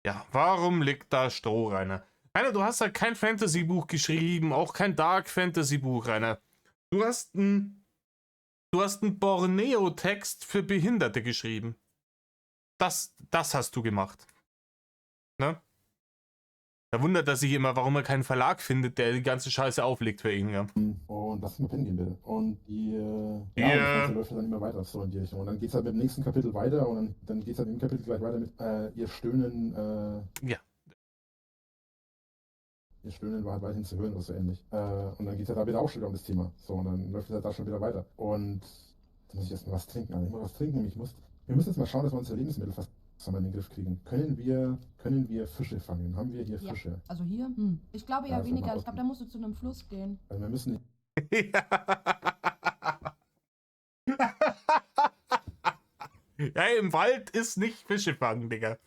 ja, warum liegt da Stroh, Rainer? Rainer, du hast halt kein Fantasy-Buch geschrieben, auch kein Dark-Fantasy-Buch, Rainer. Du hast einen Borneo-Text für Behinderte geschrieben. Das hast du gemacht. Ne? Da wundert er sich immer, warum er keinen Verlag findet, der die ganze Scheiße auflegt für ihn. Ja. Und lass mal pennen gehen, bitte. Und das Ja. Ganze läuft dann immer weiter so in die Richtung. Und dann geht es halt mit dem nächsten Kapitel weiter und dann geht es halt im Kapitel gleich weiter mit ihr Stöhnen. Ja. Ihr Stöhnen war halt weiterhin zu hören oder so ähnlich. Und dann geht es halt da wieder auch schon wieder um das Thema. So, und dann läuft es halt da schon wieder weiter. Und da muss ich erstmal was trinken. Also ich muss was trinken. Wir müssen jetzt mal schauen, dass wir unsere Lebensmittel fast in den Griff kriegen. Können wir Fische fangen? Haben wir hier Ja. Fische? Also hier? Ich glaube ja Ja, weniger. mal Ich glaube, da musst du zu einem Fluss gehen. Also wir müssen Ja, im Wald ist nicht Fische fangen, Digga.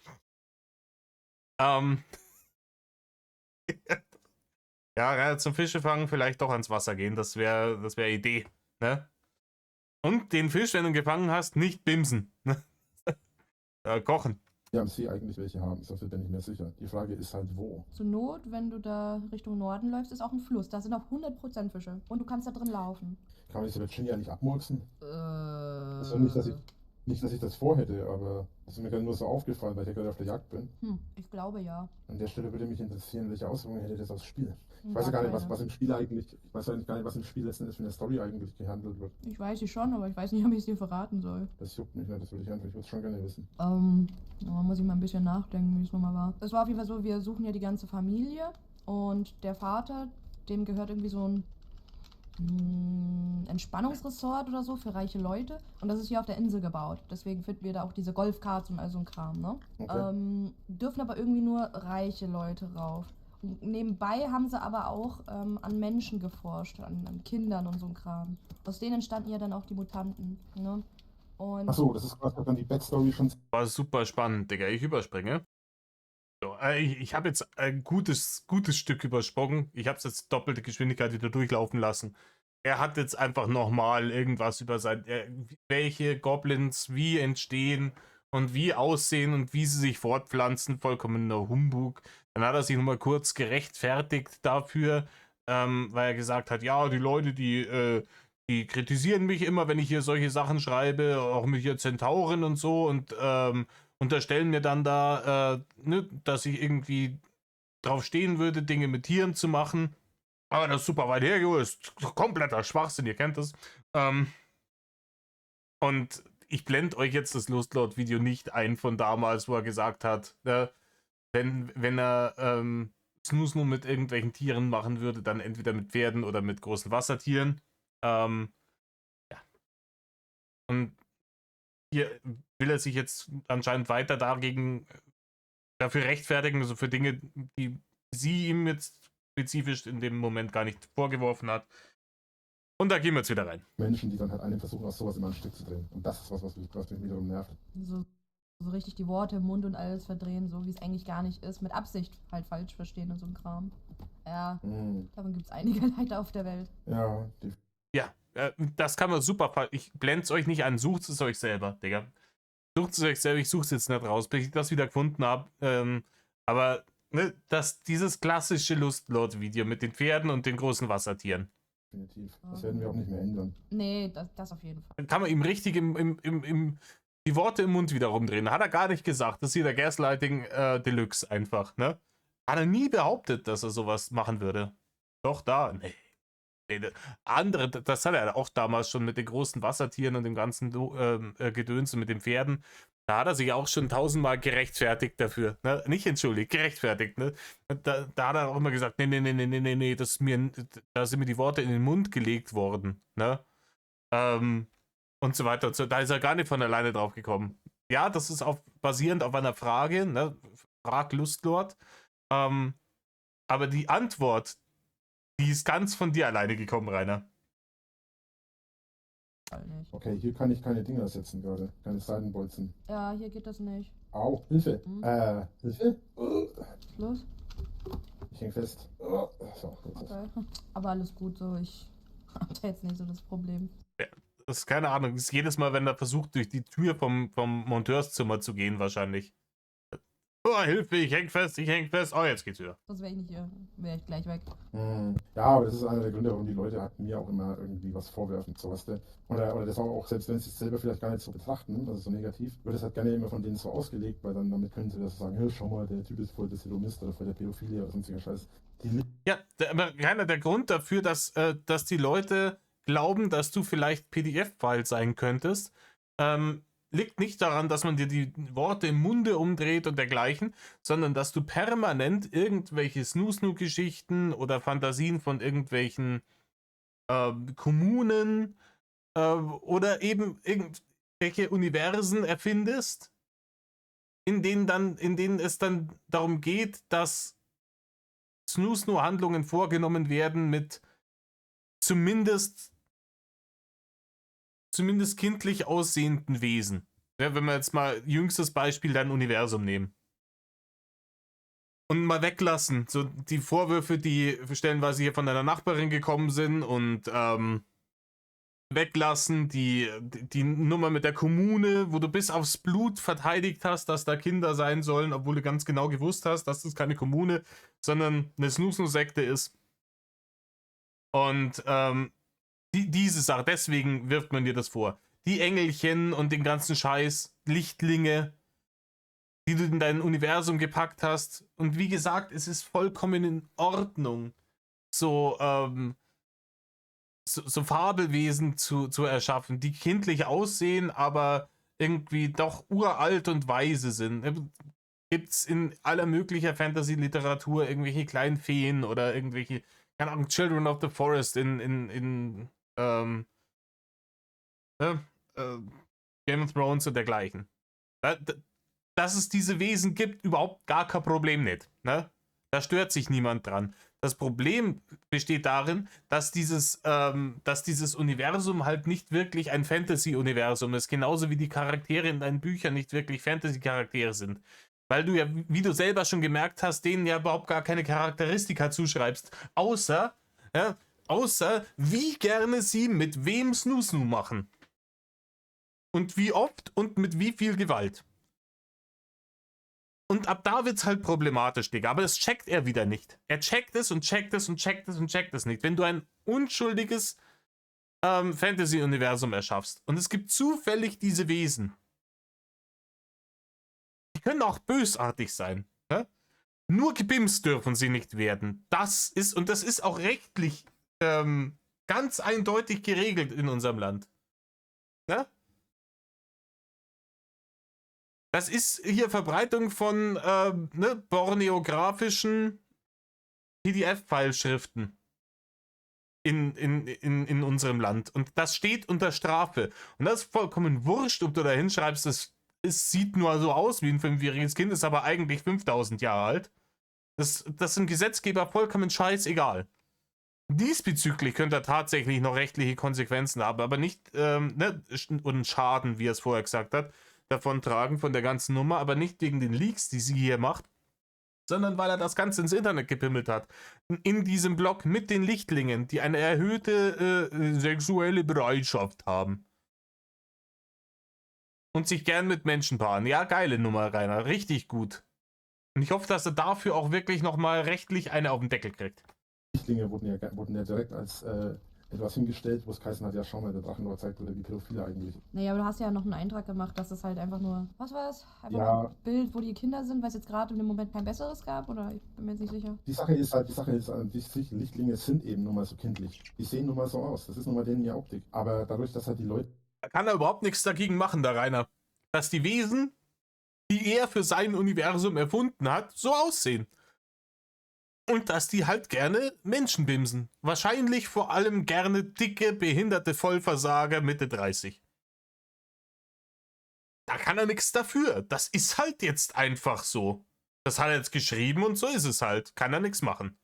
Ja, zum Fischefangen vielleicht doch ans Wasser gehen, das wär Idee, ne? Und den Fisch, wenn du ihn gefangen hast, nicht bimsen. Ne? Kochen. Ja, am See eigentlich welche haben, so viel bin ich mir sicher. Die Frage ist halt wo. Zur Not, wenn du da Richtung Norden läufst, ist auch ein Fluss. Da sind auch 100% Fische. Und du kannst da drin laufen. Kann man diese Virginia nicht abmurksen? Äh. Also nicht, dass ich das vorhätte, aber das ist mir gerade nur so aufgefallen, weil ich ja gerade auf der Jagd bin. Ich glaube ja. An der Stelle würde mich interessieren, welche Auswirkungen hätte das aufs Spiel. Ich weiß ja Gar gar nicht, keine. was im Spiel eigentlich, ich weiß eigentlich gar nicht, was im Spiel letzten Endes für eine Story eigentlich gehandelt wird. Ich weiß sie schon, aber ich weiß nicht, ob ich es dir verraten soll. Das juckt mich nicht, das würde ich einfach, ich würde es schon gerne wissen. Da muss ich mal ein bisschen nachdenken, wie es nochmal war. Es war auf jeden Fall so, wir suchen ja die ganze Familie und der Vater, dem gehört irgendwie so ein Entspannungsresort oder so für reiche Leute. Und das ist hier auf der Insel gebaut. Deswegen finden wir da auch diese Golfkarts und all so ein Kram, ne? Okay. Dürfen aber irgendwie nur reiche Leute rauf. Und nebenbei haben sie aber auch an Menschen geforscht, an Kindern und so ein Kram. Aus denen entstanden ja dann auch die Mutanten, ne? Und Achso, das ist quasi dann die Backstory schon. War super spannend, Digga. Ich überspringe. So, ich habe jetzt ein gutes Stück übersprungen. Ich habe es jetzt doppelte Geschwindigkeit wieder durchlaufen lassen. Er hat jetzt einfach nochmal irgendwas über welche Goblins wie entstehen und wie aussehen und wie sie sich fortpflanzen. Vollkommener Humbug. Dann hat er sich nochmal kurz gerechtfertigt dafür, weil er gesagt hat, ja, die Leute, die kritisieren mich immer, wenn ich hier solche Sachen schreibe, auch mit hier Zentauren und so und unterstellen mir dann da, ne, dass ich irgendwie drauf stehen würde, Dinge mit Tieren zu machen. Aber das ist super weit hergeholt, ist kompletter Schwachsinn, ihr kennt das. Und ich blende euch jetzt das Lustlord-Video nicht ein von damals, wo er gesagt hat, wenn er Snoo mit irgendwelchen Tieren machen würde, dann entweder mit Pferden oder mit großen Wassertieren. Ja. Und hier will er sich jetzt anscheinend weiter dafür rechtfertigen, also für Dinge, die sie ihm jetzt spezifisch in dem Moment gar nicht vorgeworfen hat. Und da gehen wir jetzt wieder rein. Menschen, die dann halt einen versuchen, aus sowas immer ein Stück zu drehen. Und das ist was mich wiederum nervt. So richtig die Worte im Mund und alles verdrehen, so wie es eigentlich gar nicht ist. Mit Absicht halt falsch verstehen und so ein Kram. Ja, davon gibt es einige leider auf der Welt. Ja, Ja, das kann man super. Ich blende es euch nicht an, sucht es euch selber, Digga. Sucht es euch selber, ich suche es jetzt nicht raus, bis ich das wieder gefunden habe. Aber ne, dieses klassische Lustlord-Video mit den Pferden und den großen Wassertieren. definitiv. Das werden wir auch nicht mehr ändern. Nee, das auf jeden Fall. Dann kann man ihm richtig die Worte im Mund wieder rumdrehen. Hat er gar nicht gesagt. Das ist hier der Gaslighting Deluxe einfach, ne? Hat er nie behauptet, dass er sowas machen würde. Doch, da. Nee. Andere, das hat er auch damals schon mit den großen Wassertieren und dem ganzen Gedöns und mit den Pferden. Da hat er sich auch schon 1000-mal gerechtfertigt dafür. Ne? Nicht entschuldigt, gerechtfertigt. Ne? Da hat er auch immer gesagt, nee, da sind mir die Worte in den Mund gelegt worden. Ne? Und so weiter. Da ist er gar nicht von alleine drauf gekommen. Ja, das ist basierend auf einer Frage, ne? Frag Lustlord. Aber die Antwort, die ist ganz von dir alleine gekommen, Rainer. Nicht. Okay, hier kann ich keine Dinger setzen gerade. Keine Seitenbolzen. Ja, hier geht das nicht. Au, Hilfe. Hilfe? Los? Ich häng fest. So, jetzt Okay. Aber alles gut so, ich hab da jetzt nicht so das Problem. Ja, das ist keine Ahnung. Das ist jedes Mal, wenn er versucht, durch die Tür vom Monteurszimmer zu gehen, wahrscheinlich. Oh, Hilfe, ich häng fest. Oh, jetzt geht's wieder. Sonst wäre ich nicht hier, wäre ich gleich weg. Ja, aber das ist einer der Gründe, warum die Leute halt mir auch immer irgendwie was vorwerfen, so was. Oder das auch, selbst wenn sie es selber vielleicht gar nicht so betrachten, also so negativ, wird es halt gerne immer von denen so ausgelegt, weil dann damit können sie das sagen, hey, schau mal, der Typ ist voll der Sodomist oder voll der Pädophilie oder sonstiger Scheiß. Ja, aber Rainer, der Grund dafür, dass die Leute glauben, dass du vielleicht PDF-File sein könntest, liegt nicht daran, dass man dir die Worte im Munde umdreht und dergleichen, sondern dass du permanent irgendwelche Snoo-Snoo-Geschichten oder Fantasien von irgendwelchen Kommunen oder eben irgendwelche Universen erfindest, in denen es dann darum geht, dass Snoo-Snoo-Handlungen vorgenommen werden mit zumindest kindlich aussehenden Wesen. Ja, wenn wir jetzt mal jüngstes Beispiel dein Universum nehmen. Und mal weglassen. So die Vorwürfe, die stellenweise hier von deiner Nachbarin gekommen sind und weglassen, die Nummer mit der Kommune, wo du bis aufs Blut verteidigt hast, dass da Kinder sein sollen, obwohl du ganz genau gewusst hast, dass das keine Kommune, sondern eine Snoo-Snoo-Sekte ist. Und diese Sache, deswegen wirft man dir das vor. Die Engelchen und den ganzen Scheiß, Lichtlinge, die du in dein Universum gepackt hast. Und wie gesagt, es ist vollkommen in Ordnung, so Fabelwesen zu erschaffen, die kindlich aussehen, aber irgendwie doch uralt und weise sind. Gibt's in aller möglicher Fantasy-Literatur irgendwelche kleinen Feen oder irgendwelche, keine Ahnung, Children of the Forest in Game of Thrones und dergleichen. Dass es diese Wesen gibt, überhaupt gar kein Problem nicht. Ne? Da stört sich niemand dran. Das Problem besteht darin, dass dieses Universum halt nicht wirklich ein Fantasy-Universum ist, genauso wie die Charaktere in deinen Büchern nicht wirklich Fantasy-Charaktere sind. Weil du ja, wie du selber schon gemerkt hast, denen ja überhaupt gar keine Charakteristika zuschreibst, außer wie gerne sie mit wem Snoo-Snoo machen. Und wie oft und mit wie viel Gewalt. Und ab da wird's halt problematisch, Digga. Aber das checkt er wieder nicht. Er checkt es und checkt es und checkt es und checkt es nicht. Wenn du ein unschuldiges Fantasy-Universum erschaffst und es gibt zufällig diese Wesen, die können auch bösartig sein. Ne? Nur gebimst dürfen sie nicht werden. Das ist auch rechtlich ganz eindeutig geregelt in unserem Land. Ne? Das ist hier Verbreitung von pornografischen PDF-File-Schriften in unserem Land. Und das steht unter Strafe. Und das ist vollkommen wurscht, ob du da hinschreibst, es sieht nur so aus wie ein 5-jähriges Kind, ist aber eigentlich 5000 Jahre alt. Das ist dem Gesetzgeber vollkommen scheißegal. Diesbezüglich könnte er tatsächlich noch rechtliche Konsequenzen haben, aber nicht und Schaden, wie er es vorher gesagt hat, davon tragen von der ganzen Nummer, aber nicht wegen den Leaks, die sie hier macht, sondern weil er das Ganze ins Internet gepimmelt hat. In diesem Blog mit den Lichtlingen, die eine erhöhte sexuelle Bereitschaft haben. Und sich gern mit Menschen paaren. Ja, geile Nummer, Rainer. Richtig gut. Und ich hoffe, dass er dafür auch wirklich nochmal rechtlich eine auf den Deckel kriegt. Lichtlinge wurden ja direkt als etwas hingestellt, wo es geheißen hat, ja schau mal, der Drachenlord zeigt oder wie Pädophile eigentlich. Naja, aber du hast ja noch einen Eintrag gemacht, dass es halt einfach nur, was war es? Einfach Ja. nur ein Bild, wo die Kinder sind, weil es jetzt gerade in dem Moment kein besseres gab, oder? Ich bin mir jetzt nicht sicher. Die Sache ist an sich, Lichtlinge sind eben nun mal so kindlich. Die sehen nun mal so aus. Das ist nun mal denen ja Optik. Aber dadurch, dass halt die Leute... Da kann er überhaupt nichts dagegen machen, der Rainer. Dass die Wesen, die er für sein Universum erfunden hat, so aussehen. Und dass die halt gerne Menschen bimsen. Wahrscheinlich vor allem gerne dicke, behinderte Vollversager Mitte 30. Da kann er nichts dafür. Das ist halt jetzt einfach so. Das hat er jetzt geschrieben und so ist es halt. Kann er nichts machen.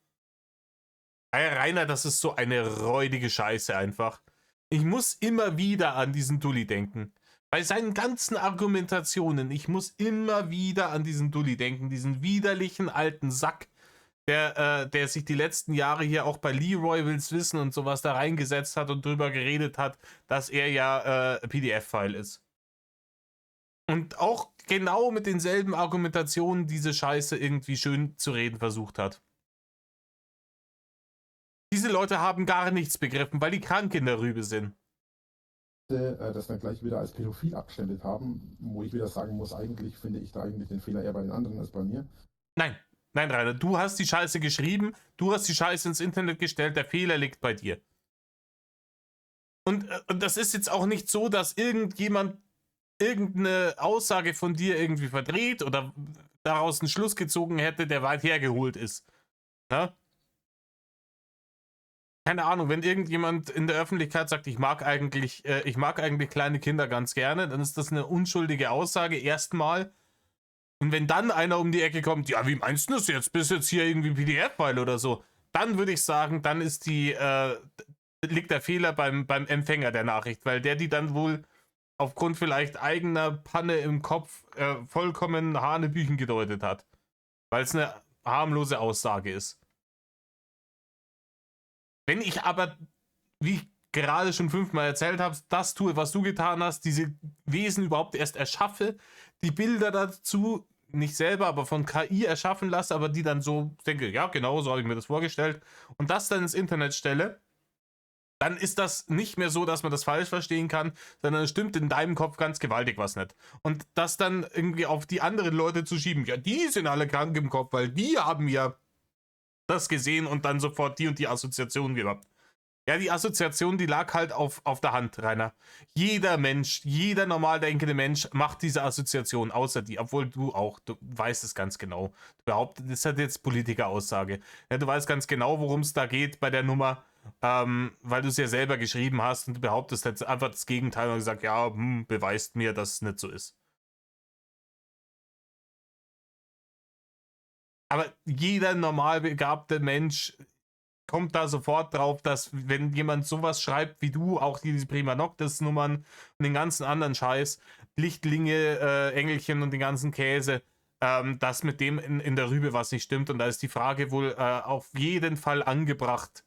Hey Rainer, das ist so eine räudige Scheiße einfach. Ich muss immer wieder an diesen Dulli denken. Bei seinen ganzen Argumentationen, ich muss immer wieder an diesen Dulli denken. Diesen widerlichen alten Sack, der sich die letzten Jahre hier auch bei Leroy Will's Wissen und sowas da reingesetzt hat und drüber geredet hat, dass er ja PDF-File ist. Und auch genau mit denselben Argumentationen diese Scheiße irgendwie schön zu reden versucht hat. Diese Leute haben gar nichts begriffen, weil die krank in der Rübe sind. das dann gleich wieder als pädophil abgestempelt haben, wo ich wieder sagen muss, eigentlich finde ich da eigentlich den Fehler eher bei den anderen als bei mir. Nein, Rainer, du hast die Scheiße geschrieben, du hast die Scheiße ins Internet gestellt, der Fehler liegt bei dir. Und das ist jetzt auch nicht so, dass irgendjemand irgendeine Aussage von dir irgendwie verdreht oder daraus einen Schluss gezogen hätte, der weit hergeholt ist. Na? Keine Ahnung, wenn irgendjemand in der Öffentlichkeit sagt, ich mag eigentlich kleine Kinder ganz gerne, dann ist das eine unschuldige Aussage erstmal. Und wenn dann einer um die Ecke kommt, ja, wie meinst du das jetzt? Bist jetzt hier irgendwie PDF-File oder so? Dann würde ich sagen, dann ist liegt der Fehler beim Empfänger der Nachricht, weil der die dann wohl aufgrund vielleicht eigener Panne im Kopf vollkommen hanebüchen gedeutet hat. Weil es eine harmlose Aussage ist. Wenn ich aber, wie ich gerade schon 5-mal erzählt habe, das tue, was du getan hast, diese Wesen überhaupt erst erschaffe, die Bilder dazu nicht selber, aber von KI erschaffen lasse, aber die dann so denke, ja genau, so habe ich mir das vorgestellt und das dann ins Internet stelle, dann ist das nicht mehr so, dass man das falsch verstehen kann, sondern es stimmt in deinem Kopf ganz gewaltig was nicht. Und das dann irgendwie auf die anderen Leute zu schieben, ja, die sind alle krank im Kopf, weil die haben ja das gesehen und dann sofort die und die Assoziation gehabt. Ja, die Assoziation, die lag halt auf der Hand, Rainer. Jeder Mensch, jeder normal denkende Mensch macht diese Assoziation, außer die, obwohl du weißt es ganz genau. Du behauptest, das hat jetzt Politikeraussage. Ja, du weißt ganz genau, worum es da geht bei der Nummer, weil du es ja selber geschrieben hast und du behauptest jetzt einfach das Gegenteil und gesagt, ja, beweist mir, dass es nicht so ist. Aber jeder normal begabte Mensch kommt da sofort drauf, dass wenn jemand sowas schreibt wie du, auch diese Prima Noctis-Nummern und den ganzen anderen Scheiß, Lichtlinge, Engelchen und den ganzen Käse, dass mit dem in der Rübe was nicht stimmt. Und da ist die Frage wohl auf jeden Fall angebracht,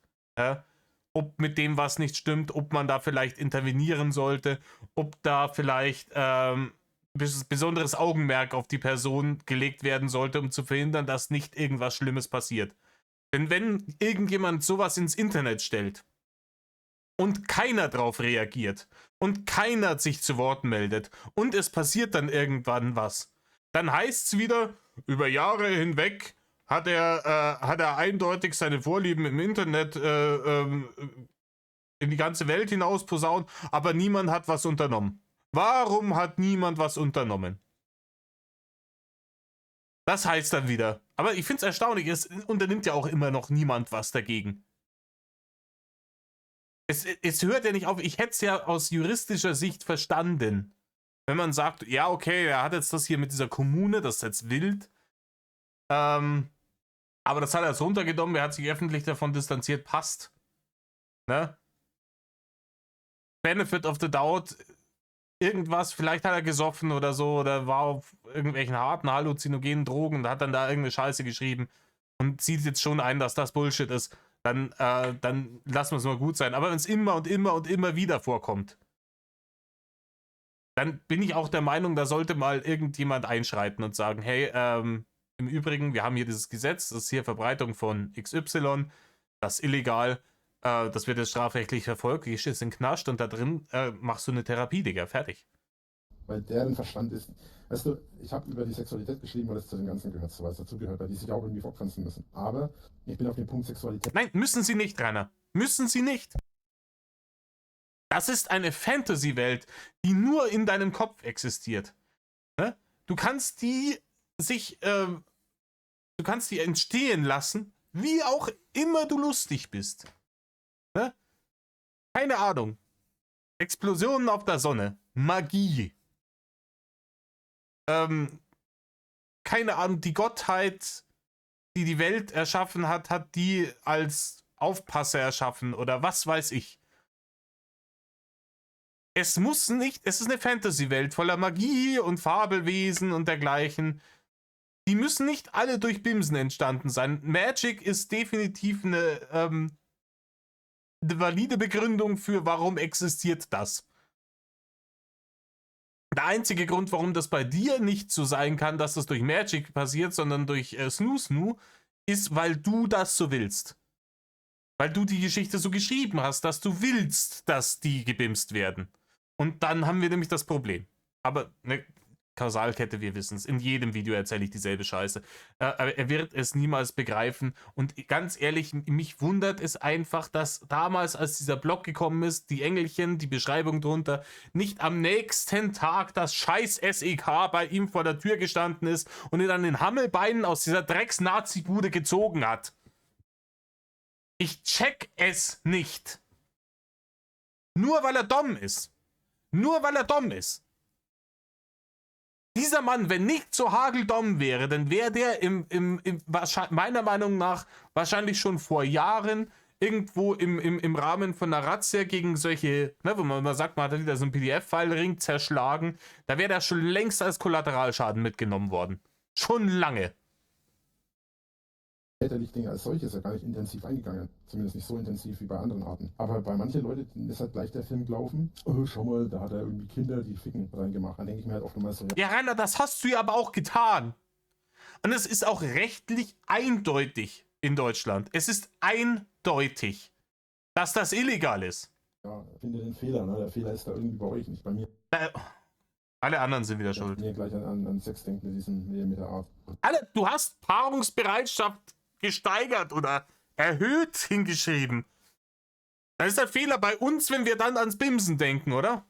ob mit dem was nicht stimmt, ob man da vielleicht intervenieren sollte, ob da vielleicht besonderes Augenmerk auf die Person gelegt werden sollte, um zu verhindern, dass nicht irgendwas Schlimmes passiert. Denn wenn irgendjemand sowas ins Internet stellt und keiner drauf reagiert und keiner sich zu Wort meldet und es passiert dann irgendwann was, dann heißt es wieder, über Jahre hinweg hat er eindeutig seine Vorlieben im Internet in die ganze Welt hinaus posaunt, aber niemand hat was unternommen. Warum hat niemand was unternommen? Das heißt dann wieder. Aber ich finde es erstaunlich, es unternimmt ja auch immer noch niemand was dagegen. Es hört ja nicht auf, ich hätte es ja aus juristischer Sicht verstanden. Wenn man sagt, ja okay, er hat jetzt das hier mit dieser Kommune, das ist jetzt wild. Aber das hat er jetzt runtergenommen, er hat sich öffentlich davon distanziert, passt. Ne? Benefit of the doubt, irgendwas, vielleicht hat er gesoffen oder so oder war auf irgendwelchen harten halluzinogenen Drogen und hat dann da irgendeine Scheiße geschrieben und sieht jetzt schon ein, dass das Bullshit ist, dann lassen wir es mal gut sein. Aber wenn es immer und immer und immer wieder vorkommt, dann bin ich auch der Meinung, da sollte mal irgendjemand einschreiten und sagen, hey, im Übrigen, wir haben hier dieses Gesetz, das ist hier Verbreitung von XY, das ist illegal, das wird jetzt strafrechtlich verfolgt, gehst jetzt in den Knast und da drin machst du eine Therapie, Digga, fertig. Weil deren Verstand ist, weißt du, ich habe über die Sexualität geschrieben, weil es zu dem Ganzen gehört, so was dazugehört, weil die sich auch irgendwie fortpflanzen müssen. Aber ich bin auf den Punkt Sexualität. Nein, müssen sie nicht, Rainer. Müssen sie nicht. Das ist eine Fantasy-Welt, die nur in deinem Kopf existiert. Ne? Du kannst die entstehen lassen, wie auch immer du lustig bist. Ne? Keine Ahnung. Explosionen auf der Sonne. Magie. Keine Ahnung, die Gottheit, die die Welt erschaffen hat, hat die als Aufpasser erschaffen oder was weiß ich. Es muss nicht, es ist eine Fantasy-Welt voller Magie und Fabelwesen und dergleichen. Die müssen nicht alle durch Bimsen entstanden sein. Magic ist definitiv eine valide Begründung für, warum existiert das. Der einzige Grund, warum das bei dir nicht so sein kann, dass das durch Magic passiert, sondern durch Snoo, ist, weil du das so willst. Weil du die Geschichte so geschrieben hast, dass du willst, dass die gebimst werden. Und dann haben wir nämlich das Problem. Aber eine Kausalkette, wir wissen es. In jedem Video erzähle ich dieselbe Scheiße. Aber er wird es niemals begreifen. Und ganz ehrlich, mich wundert es einfach, dass damals, als dieser Blog gekommen ist, die Engelchen, die Beschreibung drunter, nicht am nächsten Tag das scheiß SEK bei ihm vor der Tür gestanden ist und ihn an den Hammelbeinen aus dieser Drecks-Nazi-Bude gezogen hat. Ich check es nicht. Nur weil er dumm ist. Nur weil er dumm ist. Dieser Mann, wenn nicht so hageldumm wäre, dann wäre der meiner Meinung nach wahrscheinlich schon vor Jahren irgendwo im Rahmen von einer Razzia gegen solche, ne, wo man sagt, man hat wieder so einen PDF-File-Ring zerschlagen, da wäre der schon längst als Kollateralschaden mitgenommen worden. Schon lange. der Lichtlinge als solches ja gar nicht intensiv eingegangen. Zumindest nicht so intensiv wie bei anderen Arten. Aber bei manchen Leuten ist halt gleich der Film gelaufen. Oh, schau mal, da hat er irgendwie Kinder, die ficken reingemacht. Dann denke ich mir halt oft mal so, Ja, Rainer, das hast du ja aber auch getan. Und es ist auch rechtlich eindeutig in Deutschland. Es ist eindeutig, dass das illegal ist. ja, finde den Fehler. Ne? Der Fehler ist da irgendwie bei euch, nicht bei mir. Alle anderen sind wieder Ich schuld. bin hier gleich an Sex denkt mit der Art. Du hast Paarungsbereitschaft gesteigert oder erhöht hingeschrieben. Dann ist der Fehler bei uns, wenn wir dann ans Bimsen denken, oder?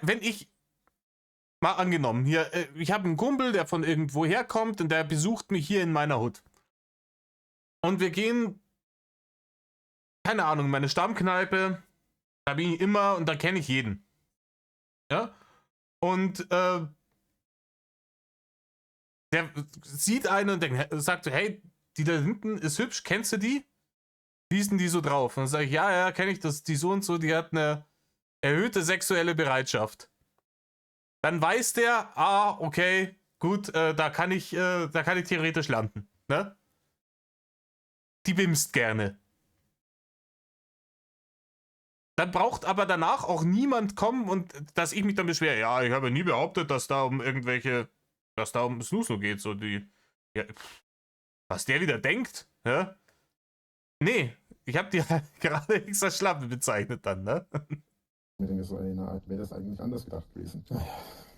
Wenn ich, mal angenommen, hier, ich habe einen Kumpel, der von irgendwo herkommt und der besucht mich hier in meiner Hut. Und wir gehen, keine Ahnung, in meine Stammkneipe, da bin ich immer und da kenne ich jeden. Ja? Und der sieht einen und sagt so, hey, die da hinten ist hübsch, kennst du die? Wie ist denn die so drauf? Und dann sage ich, ja, kenne ich, das, die so und so, die hat eine erhöhte sexuelle Bereitschaft. Dann weiß der, okay, gut, da kann ich theoretisch landen. Ne? Die bimst gerne. Dann braucht aber danach auch niemand kommen und dass ich mich dann beschwere. Ja, ich habe nie behauptet, dass da um Snooze geht. So die, ja, was der wieder denkt, ja? Nee, ich habe die gerade extra Schlappe bezeichnet dann, ne? Ich denke so, ey, na, wäre das eigentlich anders gedacht gewesen.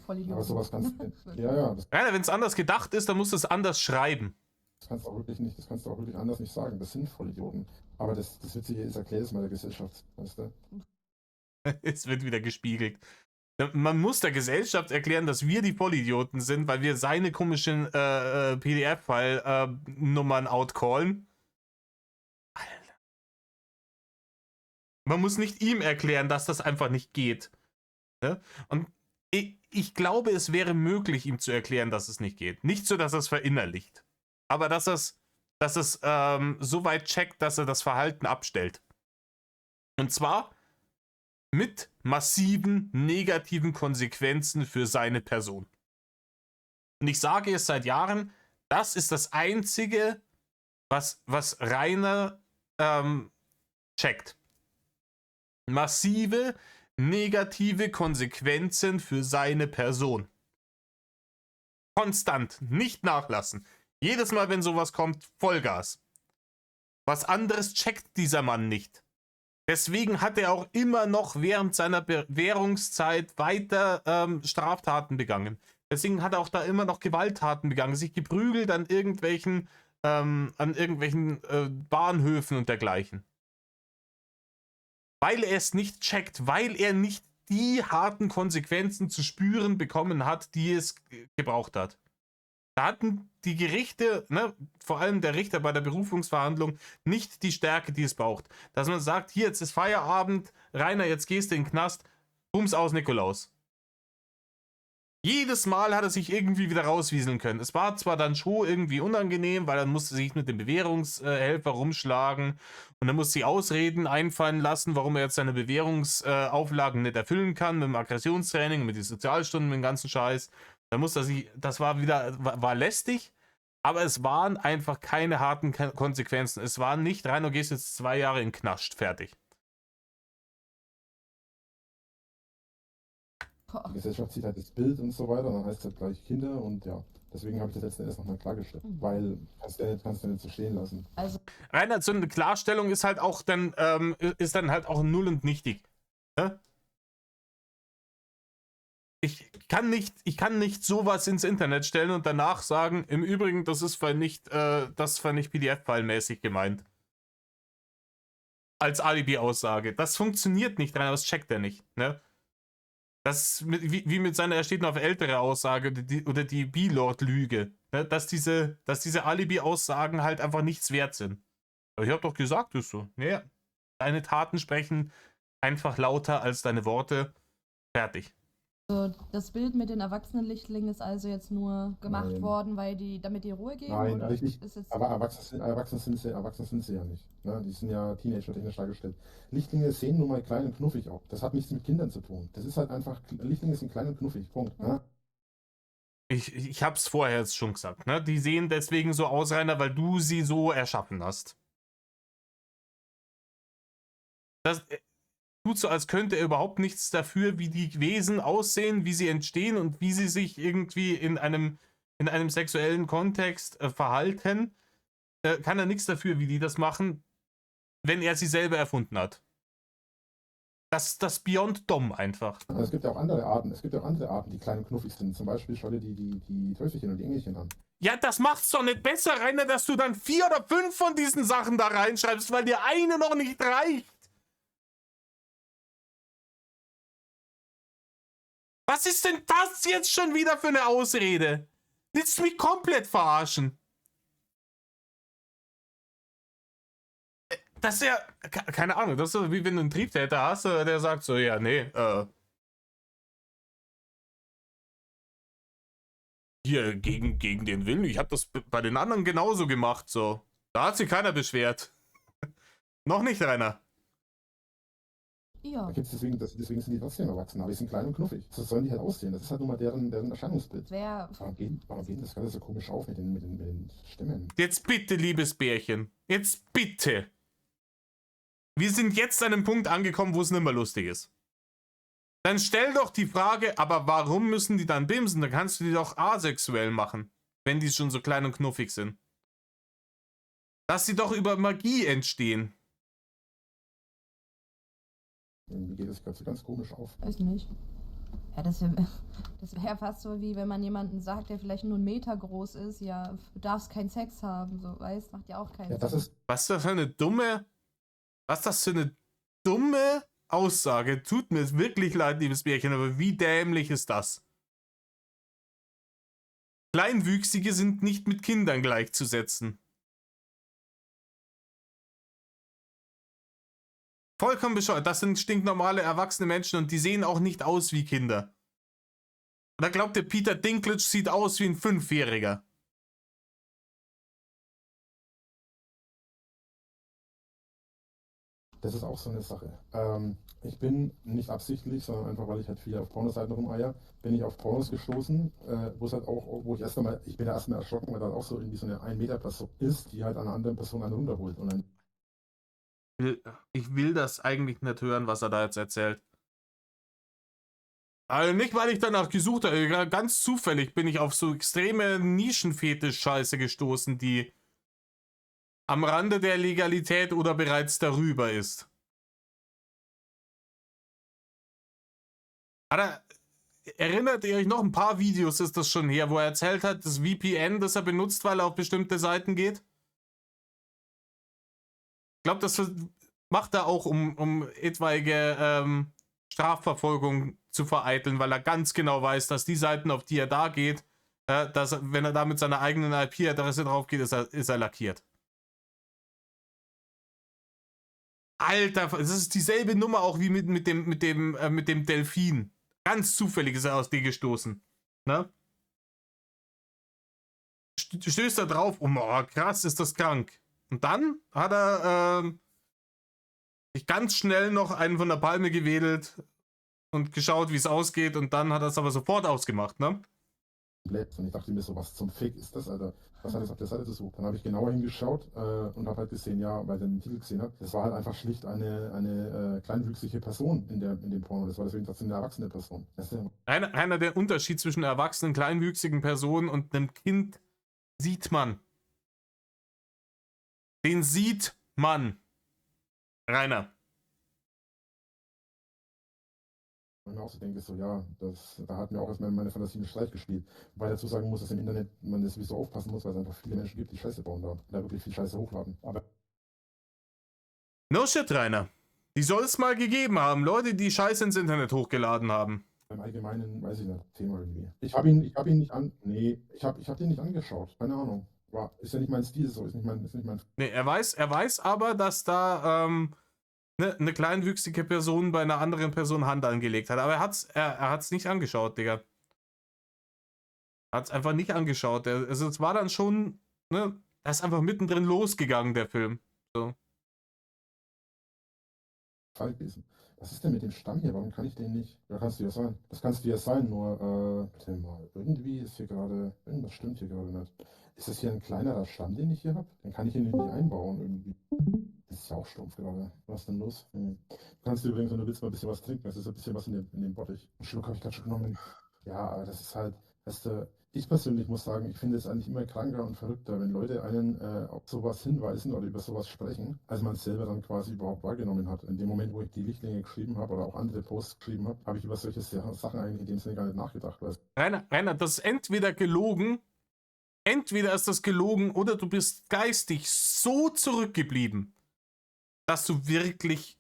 Voll Idiot. Aber sowas kannst du. Ja, das Wenn es anders gedacht ist, dann musst du es anders schreiben. kannst du auch wirklich nicht, das kannst du auch wirklich anders nicht sagen. Das sind Vollidioten. Aber das Witzige ist, erklär es mal der Gesellschaft, weißt du? Es wird wieder gespiegelt. Man muss der Gesellschaft erklären, dass wir die Vollidioten sind, weil wir seine komischen PDF-File-Nummern outcallen. Alter. Man muss nicht ihm erklären, dass das einfach nicht geht. Ne? Und ich glaube, es wäre möglich, ihm zu erklären, dass es nicht geht. Nicht so, dass er es verinnerlicht. Aber dass es so weit checkt, dass er das Verhalten abstellt. Und zwar mit massiven negativen Konsequenzen für seine Person. Und ich sage es seit Jahren, das ist das Einzige, was Rainer checkt. Massive negative Konsequenzen für seine Person. Konstant, nicht nachlassen. Jedes Mal, wenn sowas kommt, Vollgas. Was anderes checkt dieser Mann nicht. Deswegen hat er auch immer noch während seiner Bewährungszeit weiter Straftaten begangen. Deswegen hat er auch da immer noch Gewalttaten begangen, sich geprügelt an irgendwelchen Bahnhöfen und dergleichen. Weil er es nicht checkt, weil er nicht die harten Konsequenzen zu spüren bekommen hat, die es gebraucht hat. Da hatten die Gerichte, ne, vor allem der Richter bei der Berufungsverhandlung, nicht die Stärke, die es braucht. Dass man sagt, hier, jetzt ist Feierabend, Rainer, jetzt gehst du in den Knast, bums aus Nikolaus. Jedes Mal hat er sich irgendwie wieder rauswieseln können. Es war zwar dann schon irgendwie unangenehm, weil dann musste sich mit dem Bewährungshelfer rumschlagen und dann musste sich Ausreden einfallen lassen, warum er jetzt seine Bewährungsauflagen nicht erfüllen kann, mit dem Aggressionstraining, mit den Sozialstunden, mit dem ganzen Scheiß. Dann musste er sich, das war lästig, aber es waren einfach keine harten Konsequenzen. Es war nicht, Rainer, gehst jetzt 2 Jahre in den Knast, fertig. Die Gesellschaft sieht halt das Bild und so weiter, und dann heißt es halt gleich Kinder und ja. Deswegen habe ich das letzten Endes nochmal klargestellt. Weil kannst du nicht so stehen lassen. Also, Rainer, so eine Klarstellung ist halt auch dann, halt auch null und nichtig. Ne? Ich kann nicht sowas ins Internet stellen und danach sagen, im Übrigen, das war nicht PDF-File-mäßig gemeint. Als Alibi-Aussage. Das funktioniert nicht, Rainer, das checkt er nicht. Ne? Das wie mit seiner, er steht noch auf ältere Aussage oder die B-Lord-Lüge. Ne? Dass diese Alibi-Aussagen halt einfach nichts wert sind. Aber ich habe doch gesagt, ist so. Naja, deine Taten sprechen einfach lauter als deine Worte. Fertig. das Bild mit den Erwachsenenlichtlingen ist also jetzt nur gemacht Nein. worden, damit die Ruhe geben? Nein, oder richtig. ist jetzt Aber erwachsen sind sie ja nicht. Ne? Die sind ja Teenager-technisch dargestellt. Lichtlinge sehen nun mal klein und knuffig auch. Das hat nichts mit Kindern zu tun. Das ist halt einfach, Lichtlinge sind klein und knuffig. Punkt. Ne? Ich hab's vorher jetzt schon gesagt, ne? Die sehen deswegen so aus, Rainer, weil du sie so erschaffen hast. Das tut so, als könnte er überhaupt nichts dafür, wie die Wesen aussehen, wie sie entstehen und wie sie sich irgendwie in einem sexuellen Kontext verhalten. Kann er nichts dafür, wie die das machen, wenn er sie selber erfunden hat. Das Beyond Dom einfach. Also es gibt ja auch andere Arten. Es gibt ja auch andere Arten, die klein und knuffig sind. Zum Beispiel schau dir die Teufelchen und die Engelchen an. Ja, das macht's doch nicht besser, Rainer, dass du dann 4 oder 5 von diesen Sachen da reinschreibst, weil dir eine noch nicht reicht. Was ist denn das jetzt schon wieder für eine Ausrede? Willst du mich komplett verarschen? Das ist ja, keine Ahnung, das ist so, wie wenn du einen Triebtäter hast, der sagt so, ja, nee, hier, gegen den Willen, ich habe das bei den anderen genauso gemacht, so. Da hat sich keiner beschwert. Noch nicht, Rainer. Ja. Da gibt's deswegen sind die trotzdem erwachsen, aber die sind klein und knuffig. So sollen die halt aussehen. Das ist halt nun mal deren Erscheinungsbild. Warum geht das gerade so komisch auf mit den Stimmen? Jetzt bitte, liebes Bärchen. Jetzt bitte. Wir sind jetzt an einem Punkt angekommen, wo es nicht mehr lustig ist. Dann stell doch die Frage, aber warum müssen die dann bimsen? Dann kannst du die doch asexuell machen, wenn die schon so klein und knuffig sind. Lass sie doch über Magie entstehen. Irgendwie geht das gerade so ganz komisch auf. Weiß nicht. Ja, das wär fast so, wie wenn man jemanden sagt, der vielleicht nur 1 Meter groß ist, ja, du darfst keinen Sex haben, so, weißt, macht ja auch keinen Ja, das Sinn. ist. Was ist das für eine dumme Aussage? Tut mir wirklich leid, liebes Bärchen, aber wie dämlich ist das? Kleinwüchsige sind nicht mit Kindern gleichzusetzen. Vollkommen bescheuert. Das sind stinknormale, erwachsene Menschen und die sehen auch nicht aus wie Kinder. Und da glaubt ihr, Peter Dinklage sieht aus wie ein 5-Jähriger. Das ist auch so eine Sache. Ich bin nicht absichtlich, sondern einfach, weil ich halt viel auf Pornoseiten rumeier, bin ich auf Pornos gestoßen, wo es halt auch, wo ich ich bin ja erstmal erschrocken, weil dann auch so irgendwie so eine 1-Meter-Person ist, die halt einer anderen Person einen runterholt. Und dann Ich will das eigentlich nicht hören, was er da jetzt erzählt. Also nicht, weil ich danach gesucht habe. Ganz zufällig bin ich auf so extreme Nischenfetisch-Scheiße gestoßen, die am Rande der Legalität oder bereits darüber ist. Aber erinnert ihr euch noch, ein paar Videos ist das schon her, wo er erzählt hat, das VPN, das er benutzt, weil er auf bestimmte Seiten geht? Ich glaube, das macht er auch, um etwaige Strafverfolgung zu vereiteln, weil er ganz genau weiß, dass die Seiten, auf die er da geht, wenn er da mit seiner eigenen IP-Adresse drauf geht, ist er lackiert. Alter, das ist dieselbe Nummer auch wie mit dem Delfin. Ganz zufällig ist er aus dir gestoßen. Ne? Stößt da drauf, oh krass, ist das krank. Und dann hat er sich ganz schnell noch einen von der Palme gewedelt und geschaut, wie es ausgeht, und dann hat er es aber sofort ausgemacht, ne? Und ich dachte mir so, was zum Fick ist das, Alter? Was hat das auf der Seite zu suchen? Dann habe ich genauer hingeschaut und habe halt gesehen, ja, weil ich den Titel gesehen habe, das war halt einfach schlicht eine kleinwüchsige Person in dem Porno. Das war deswegen trotzdem eine erwachsene Person. Das ist ja Einer der Unterschied zwischen einer erwachsenen, kleinwüchsigen Person und einem Kind sieht man. Den sieht man. Rainer. Und mir auch so denke, so, ja, da hat mir auch erstmal meine Fantasie einen Streich gespielt. Wobei dazu sagen muss, dass im Internet man das sowieso aufpassen muss, weil es einfach viele Menschen gibt, die Scheiße bauen da wirklich viel Scheiße hochladen. Aber No shit, Rainer. Die soll es mal gegeben haben. Leute, die Scheiße ins Internet hochgeladen haben. im Allgemeinen, weiß ich nicht, Thema irgendwie. Ich habe ihn nicht den nicht angeschaut. Keine Ahnung. Ist ja nicht mein Stil, so, ist nicht mein. Nee, er weiß aber, dass da eine kleinwüchsige Person bei einer anderen Person Hand angelegt hat. Aber er hat's nicht angeschaut, Digga. Er hat's einfach nicht angeschaut. Also es war dann schon, ne, er ist einfach mittendrin losgegangen, der Film. So. Fall gewesen. Was ist denn mit dem Stamm hier? Warum kann ich den nicht? Ja, kannst du ja sein. Das kannst du ja sein, nur, warte mal, irgendwie ist hier gerade, irgendwas stimmt hier gerade nicht. Ist das hier ein kleinerer Stamm, den ich hier habe? Den kann ich hier nicht einbauen irgendwie. Das ist ja auch stumpf gerade. Was ist denn los? Du kannst übrigens, wenn du willst, mal ein bisschen was trinken. Das ist ein bisschen was in dem Bottich. Einen Schluck habe ich gerade schon genommen. Ja, aber das ist halt, weißt du, ich persönlich muss sagen, ich finde es eigentlich immer kranker und verrückter, wenn Leute einen auf sowas hinweisen oder über sowas sprechen, als man es selber dann quasi überhaupt wahrgenommen hat. In dem Moment, wo ich die Lichtlinge geschrieben habe oder auch andere Posts geschrieben habe, habe ich über solche Sachen eigentlich in dem Sinne gar nicht nachgedacht. Weißt? Rainer, das ist entweder gelogen, entweder ist das gelogen oder du bist geistig so zurückgeblieben, dass du wirklich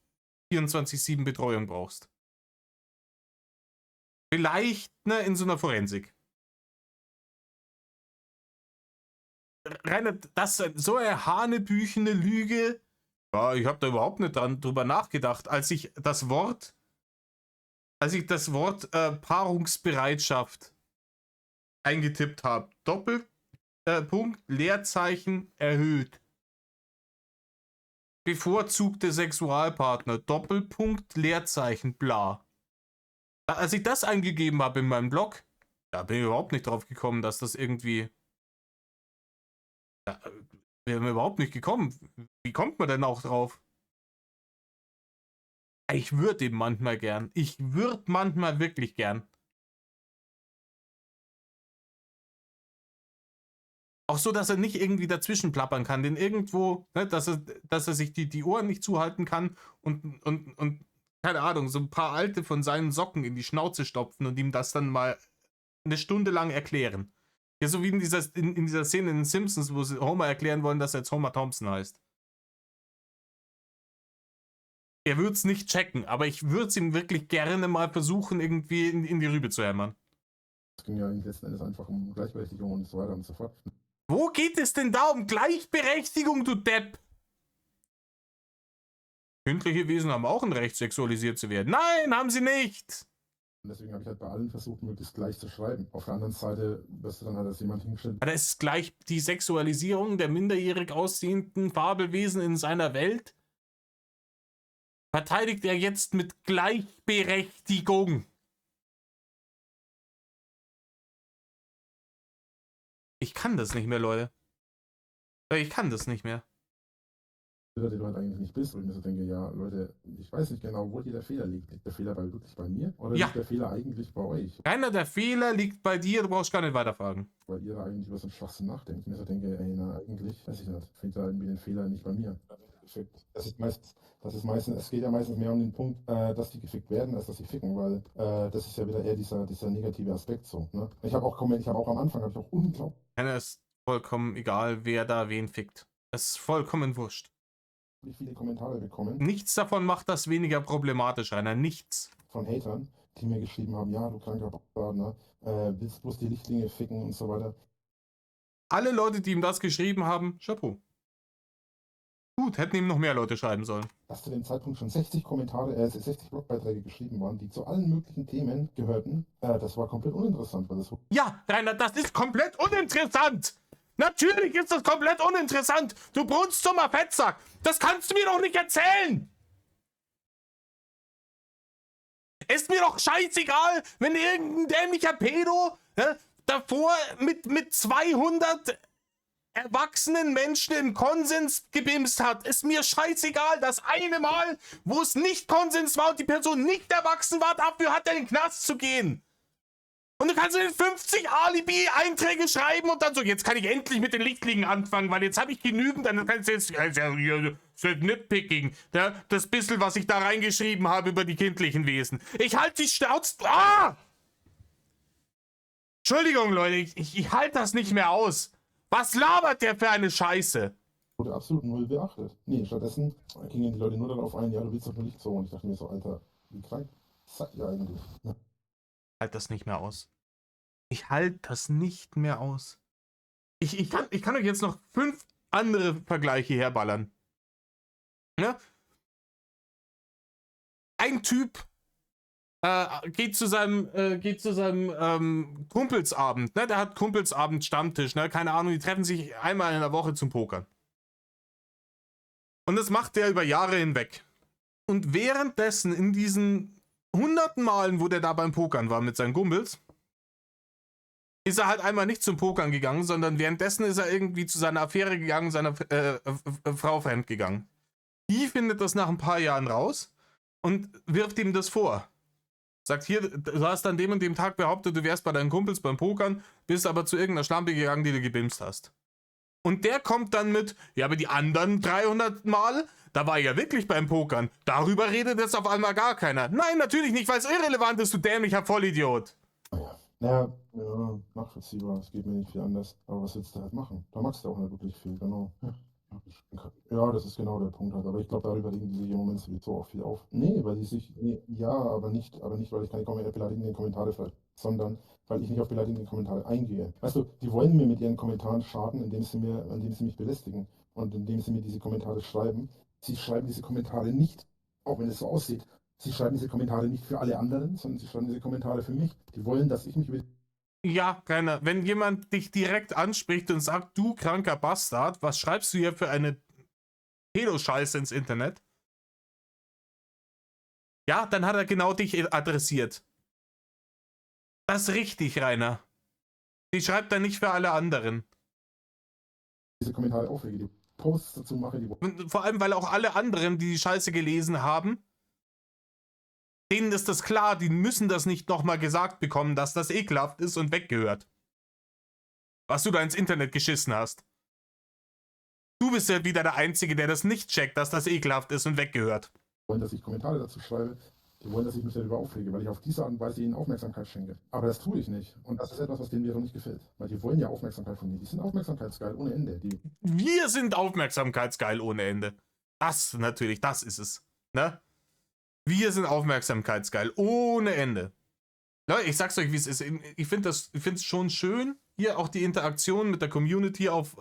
24/7 Betreuung brauchst. Vielleicht in so einer Forensik. Rainer, das ist so eine hanebüchene Lüge. Ja, ich habe da überhaupt nicht drüber nachgedacht, als ich das Wort Paarungsbereitschaft eingetippt habe. Doppelpunkt, Leerzeichen, erhöht. Bevorzugte Sexualpartner, Doppelpunkt, Leerzeichen, bla. Als ich das eingegeben habe in meinem Blog, da bin ich überhaupt nicht drauf gekommen, dass das irgendwie... Da wäre mir überhaupt nicht gekommen. Wie kommt man denn auch drauf? Ich würde ihn manchmal gern. Ich würde manchmal wirklich gern. Auch so, dass er nicht irgendwie dazwischen plappern kann, den irgendwo, ne, dass er sich die Ohren nicht zuhalten kann und keine Ahnung, so ein paar alte von seinen Socken in die Schnauze stopfen und ihm das dann mal eine Stunde lang erklären. Ja, so wie in dieser Szene in den Simpsons, wo sie Homer erklären wollen, dass er jetzt Homer Thompson heißt. Er würde es nicht checken, aber ich würde es ihm wirklich gerne mal versuchen, irgendwie in die Rübe zu hämmern. Es ging ja letzten Endes einfach um Gleichberechtigung und so weiter und so fort. Wo geht es denn da um Gleichberechtigung, du Depp? Kindliche Wesen haben auch ein Recht, sexualisiert zu werden. Nein, haben sie nicht! Und deswegen habe ich halt bei allen versucht, möglichst gleich zu schreiben. Auf der anderen Seite wirst du dann halt als jemand hingestellt. Da ist gleich die Sexualisierung der minderjährig aussehenden Fabelwesen in seiner Welt. Verteidigt er jetzt mit Gleichberechtigung. Ich kann das nicht mehr, Leute. Ich kann das nicht mehr. Die du halt eigentlich nicht bist. Und ich mir so denke, ja, Leute, ich weiß nicht genau, wo hier der Fehler liegt. Liegt der Fehler wirklich bei mir? Oder Ja. liegt der Fehler eigentlich bei euch? Keiner der Fehler liegt bei dir, du brauchst gar nicht weiterfragen. Weil ihr da eigentlich über so einen Schwachsinn nachdenkt. Ich mir so denke, ey, na, eigentlich, weiß ich nicht, ich finde da irgendwie den Fehler nicht bei mir. Das ist meistens, es geht ja meistens mehr um den Punkt, dass die gefickt werden, als dass sie ficken, weil das ist ja wieder eher dieser negative Aspekt so. Ne? Ich habe auch am Anfang auch unglaublich. Keiner ist vollkommen egal, wer da wen fickt. Es ist vollkommen wurscht. Wie viele Kommentare bekommen. Nichts davon macht das weniger problematisch, Rainer. Nichts. Von Hatern, die mir geschrieben haben, ja, du kranker Bastard, ne? Willst bloß die Lichtlinge ficken und so weiter. Alle Leute, die ihm das geschrieben haben, Chapeau. Gut, hätten ihm noch mehr Leute schreiben sollen. Dass zu dem Zeitpunkt schon 60 Blogbeiträge geschrieben waren, die zu allen möglichen Themen gehörten, das war komplett uninteressant. Weil das Ja, Rainer, das ist komplett uninteressant. Natürlich ist das komplett uninteressant. Du brunst dummer Fettsack. Das kannst du mir doch nicht erzählen. Ist mir doch scheißegal, wenn irgendein dämlicher Pedo davor mit 200 erwachsenen Menschen im Konsens gebimst hat. Ist mir scheißegal. Das eine Mal, wo es nicht Konsens war und die Person nicht erwachsen war, dafür hat er in den Knast zu gehen. Und du kannst in 50 Alibi-Einträge schreiben und dann so, jetzt kann ich endlich mit den Lichtlinien anfangen, weil jetzt habe ich genügend, dann kannst du jetzt, nitpicking, das bisschen, was ich da reingeschrieben habe über die kindlichen Wesen. Ich halte die Schnauze, Entschuldigung, Leute, ich halte das nicht mehr aus. Was labert der für eine Scheiße? wurde absolut null beachtet. Nee, stattdessen gingen die Leute nur darauf ein, ja, du willst doch nur nicht so. Und ich dachte mir so, Alter, wie krank seid ihr eigentlich? Ja. Ich halte das nicht mehr aus. Ich halte das nicht mehr aus. Ich kann euch jetzt noch 5 andere Vergleiche herballern. Ja? Ein Typ geht zu seinem Kumpelsabend. Ne? Der hat Kumpelsabend, Stammtisch. Ne? Keine Ahnung, die treffen sich einmal in der Woche zum Pokern. Und das macht der über Jahre hinweg. Und währenddessen in diesen hunderten Malen, wo der da beim Pokern war mit seinen Kumpels, ist er halt einmal nicht zum Pokern gegangen, sondern währenddessen ist er irgendwie zu seiner Affäre gegangen, seiner Frau fremdgegangen. Die findet das nach ein paar Jahren raus und wirft ihm das vor. Sagt, hier, du hast an dem und dem Tag behauptet, du wärst bei deinen Kumpels beim Pokern, bist aber zu irgendeiner Schlampe gegangen, die du gebimst hast. Und der kommt dann mit, ja, aber die anderen 300 Mal, da war ich ja wirklich beim Pokern. Darüber redet jetzt auf einmal gar keiner. Nein, natürlich nicht, weil es irrelevant ist, du dämlicher Vollidiot. Ja, nachvollziehbar. Es geht mir nicht viel anders. Aber was willst du halt machen? Da machst du auch nicht wirklich viel, genau. Ja, das ist genau der Punkt halt. Aber ich glaube, darüber regen die sich im Moment sowieso auch viel auf. Nee, weil die sich, nee, ja, aber nicht, weil ich keine beleidigenden Kommentare schreibe, sondern weil ich nicht auf beleidigende Kommentare eingehe. Weißt du, die wollen mir mit ihren Kommentaren schaden, indem sie mich belästigen und indem sie mir diese Kommentare schreiben. Sie schreiben diese Kommentare nicht, auch wenn es so aussieht, sie schreiben diese Kommentare nicht für alle anderen, sondern sie schreiben diese Kommentare für mich. Die wollen, dass ich mich über Ja, Rainer, wenn jemand dich direkt anspricht und sagt, du kranker Bastard, was schreibst du hier für eine Pedo-Scheiße ins Internet? Ja, dann hat er genau dich adressiert. Das ist richtig, Rainer. Die schreibt er nicht für alle anderen. diese Kommentare aufrege, die Posts dazu mache, die Und vor allem, weil auch alle anderen, die die Scheiße gelesen haben, denen ist das klar, die müssen das nicht nochmal gesagt bekommen, dass das ekelhaft ist und weggehört. Was du da ins Internet geschissen hast. Du bist ja wieder der Einzige, der das nicht checkt, dass das ekelhaft ist und weggehört. wollen, dass ich Kommentare dazu schreibe. Die wollen, dass ich mich darüber aufrege, weil ich auf diese Art und Weise ihnen Aufmerksamkeit schenke. Aber das tue ich nicht. Und das ist etwas, was denen wiederum nicht gefällt. Weil die wollen ja Aufmerksamkeit von mir. Die sind aufmerksamkeitsgeil ohne Ende. Wir sind aufmerksamkeitsgeil ohne Ende. Das natürlich, das ist es. Ne? Wir sind aufmerksamkeitsgeil ohne Ende. Leute, ich sag's euch, wie es ist. Ich finde es schon schön, hier auch die Interaktion mit der Community auf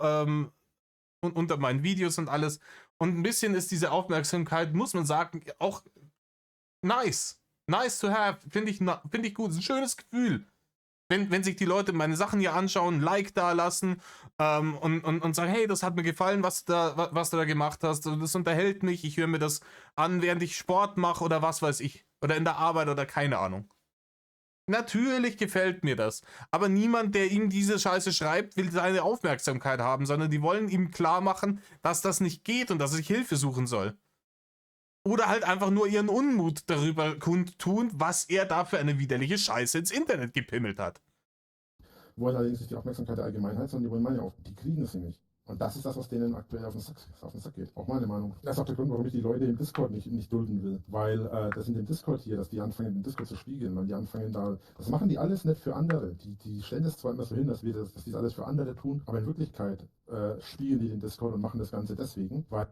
unter meinen Videos und alles. Und ein bisschen ist diese Aufmerksamkeit, muss man sagen, auch nice. Nice to have. Finde ich gut. Ist ein schönes Gefühl. Wenn sich die Leute meine Sachen hier anschauen, ein Like da lassen und sagen, hey, das hat mir gefallen, was du da gemacht hast. Das unterhält mich. Ich höre mir das an, während ich Sport mache oder was weiß ich. Oder in der Arbeit oder keine Ahnung. Natürlich gefällt mir das. Aber niemand, der ihm diese Scheiße schreibt, will seine Aufmerksamkeit haben, sondern die wollen ihm klar machen, dass das nicht geht und dass er sich Hilfe suchen soll. Oder halt einfach nur ihren Unmut darüber kundtun, was er da für eine widerliche Scheiße ins Internet gepimmelt hat. Die wollen allerdings nicht die Aufmerksamkeit der Allgemeinheit, sondern die wollen meine die kriegen sie nicht. Und das ist das, was denen aktuell auf den Sack geht. Auch meine Meinung. Das ist auch der Grund, warum ich die Leute im Discord nicht dulden will. Weil das in dem Discord hier, dass die anfangen, den Discord zu spiegeln, weil die anfangen da. Das machen die alles nicht für andere. Die stellen das zwar immer so hin, dass die das alles für andere tun, aber in Wirklichkeit spiegeln die den Discord und machen das Ganze deswegen, weil.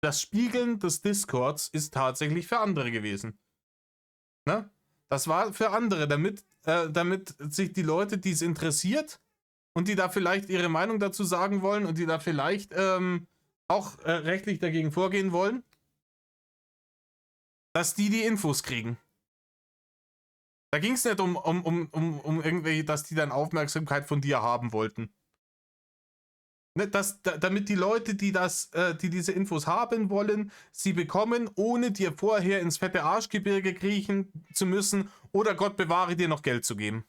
Das Spiegeln des Discords ist tatsächlich für andere gewesen. Ne? Das war für andere, damit sich die Leute, die es interessiert und die da vielleicht ihre Meinung dazu sagen wollen und die da vielleicht auch rechtlich dagegen vorgehen wollen, dass die Infos kriegen. Da ging es nicht um irgendwelche, dass die dann Aufmerksamkeit von dir haben wollten. Ne, damit die Leute, die diese Infos haben wollen, sie bekommen, ohne dir vorher ins fette Arschgebirge kriechen zu müssen oder Gott bewahre dir noch Geld zu geben.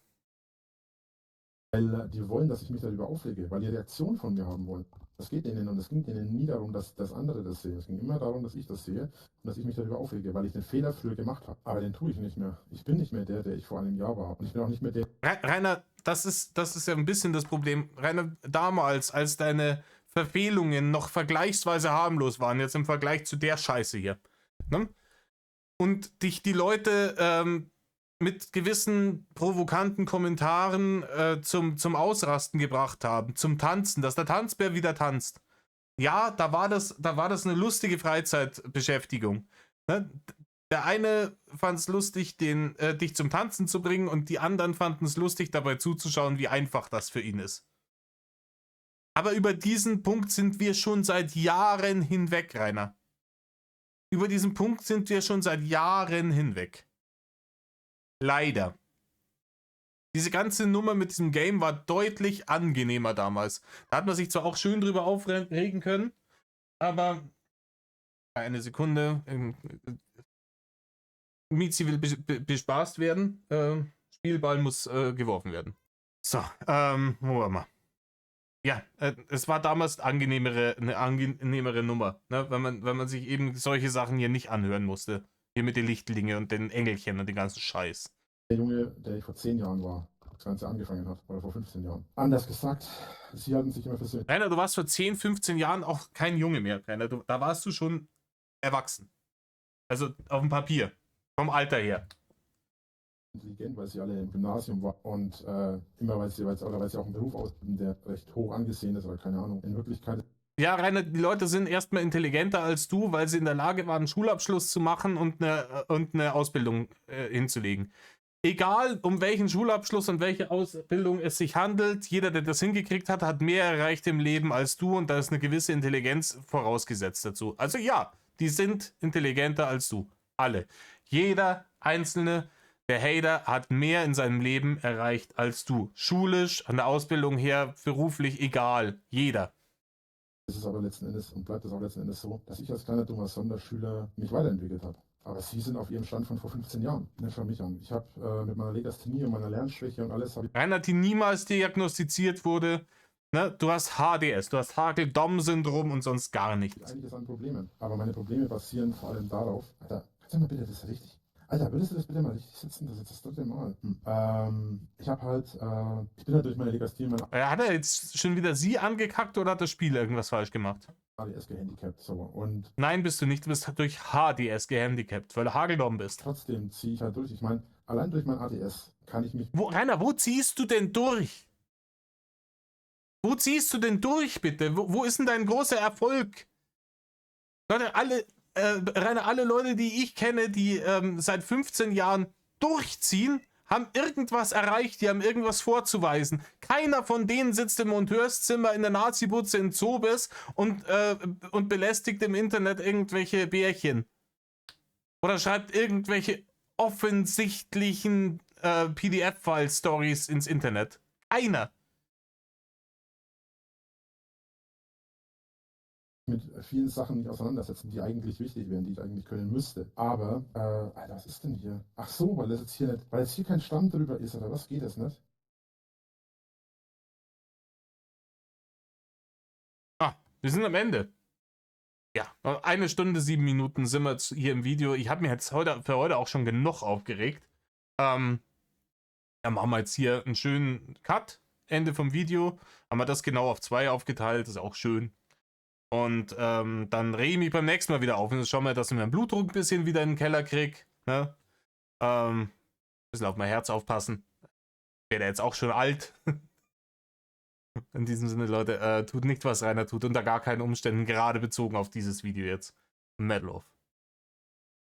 Weil die wollen, dass ich mich darüber aufrege, weil die Reaktion von mir haben wollen. Das geht denen und es ging denen nie darum, dass andere das sehen. Es ging immer darum, dass ich das sehe und dass ich mich darüber aufrege, weil ich den Fehler früher gemacht habe. Aber den tue ich nicht mehr. Ich bin nicht mehr der ich vor einem Jahr war. Und ich bin auch nicht mehr der. Rainer, das ist ja ein bisschen das Problem. Rainer, damals, als deine Verfehlungen noch vergleichsweise harmlos waren, jetzt im Vergleich zu der Scheiße hier, ne? Und dich die Leute mit gewissen provokanten Kommentaren zum Ausrasten gebracht haben, zum Tanzen, dass der Tanzbär wieder tanzt. Ja, da war das eine lustige Freizeitbeschäftigung. Ne? Der eine fand es lustig, dich zum Tanzen zu bringen und die anderen fanden es lustig, dabei zuzuschauen, wie einfach das für ihn ist. Aber über diesen Punkt sind wir schon seit Jahren hinweg, Rainer. Über diesen Punkt sind wir schon seit Jahren hinweg. Leider. Diese ganze Nummer mit diesem Game war deutlich angenehmer damals. Da hat man sich zwar auch schön drüber aufregen können, aber Eine Sekunde. Mizi will bespaßt werden. Spielball muss geworfen werden. So, wo waren wir? Ja, es war damals eine angenehmere Nummer, ne? Wenn man sich eben solche Sachen hier nicht anhören musste. Hier mit den Lichtlinge und den Engelchen und den ganzen Scheiß. Der Junge, der ich vor 10 Jahren war, das Ganze angefangen hat, oder vor 15 Jahren. Anders gesagt, sie hatten sich immer versöhnt. Rainer, du warst vor 10, 15 Jahren auch kein Junge mehr, Rainer. Da warst du schon erwachsen. Also auf dem Papier. Vom Alter her. Intelligent, weil sie alle im Gymnasium waren und immer, weil sie auch einen Beruf ausüben, der recht hoch angesehen ist, oder keine Ahnung. In Wirklichkeit. Ja, Rainer, die Leute sind erstmal intelligenter als du, weil sie in der Lage waren, einen Schulabschluss zu machen und eine Ausbildung hinzulegen. Egal, um welchen Schulabschluss und welche Ausbildung es sich handelt, jeder, der das hingekriegt hat, hat mehr erreicht im Leben als du und da ist eine gewisse Intelligenz vorausgesetzt dazu. Also ja, die sind intelligenter als du. Alle. Jeder Einzelne, der Hater, hat mehr in seinem Leben erreicht als du. Schulisch, an der Ausbildung her, beruflich, egal. Jeder. Es ist aber letzten Endes und bleibt es auch letzten Endes so, dass ich als kleiner dummer Sonderschüler mich weiterentwickelt habe. Aber sie sind auf ihrem Stand von vor 15 Jahren. Ne, schau mich an. Ich habe mit meiner Legasthenie und meiner Lernschwäche und alles habe ich. Rainer, die niemals diagnostiziert wurde. Ne? Du hast HDS, du hast Hakel-Dom-Syndrom und sonst gar nichts. Einiges an Problemen. Aber meine Probleme basieren vor allem darauf. Alter, kannst du mal bitte das richtig? Alter, würdest du das bitte mal richtig setzen? Das ist das dritte Mal. Ich bin halt durch meine Legasthenie, Hat er jetzt schon wieder sie angekackt oder hat das Spiel irgendwas falsch gemacht? ADS gehandicapt. So. Und Nein, bist du nicht. Du bist durch HDS gehandicapt, weil du Hageldom bist. trotzdem ziehe ich halt durch. Ich meine, allein durch mein ADS kann ich mich. Rainer, wo ziehst du denn durch? Wo ziehst du denn durch, bitte? Wo ist denn dein großer Erfolg? Leute, Rainer, alle Leute, die ich kenne, die seit 15 Jahren durchziehen, haben irgendwas erreicht, die haben irgendwas vorzuweisen. Keiner von denen sitzt im Monteurszimmer in der Nazi-Butze in Zobis und belästigt im Internet irgendwelche Bärchen. Oder schreibt irgendwelche offensichtlichen PDF-File-Stories ins Internet. Keiner. Mit vielen Sachen nicht auseinandersetzen, die eigentlich wichtig wären, die ich eigentlich können müsste. Aber, Alter, was ist denn hier? Ach so, weil jetzt hier kein Stamm drüber ist, oder was geht das nicht? Ah, wir sind am Ende. Ja, 1 Stunde, 7 Minuten sind wir hier im Video. Ich habe mir jetzt für heute auch schon genug aufgeregt. Dann machen wir jetzt hier einen schönen Cut. Ende vom Video. Haben wir das genau auf 2 aufgeteilt. Das ist auch schön. Und dann rege ich mich beim nächsten Mal wieder auf. Und jetzt schauen wir, dass ich meinen Blutdruck ein bisschen wieder in den Keller kriege. Ne? Ein bisschen auf mein Herz aufpassen. Ich werde jetzt auch schon alt. In diesem Sinne, Leute, tut nicht, was Rainer tut. Unter gar keinen Umständen, gerade bezogen auf dieses Video jetzt. Metal Off.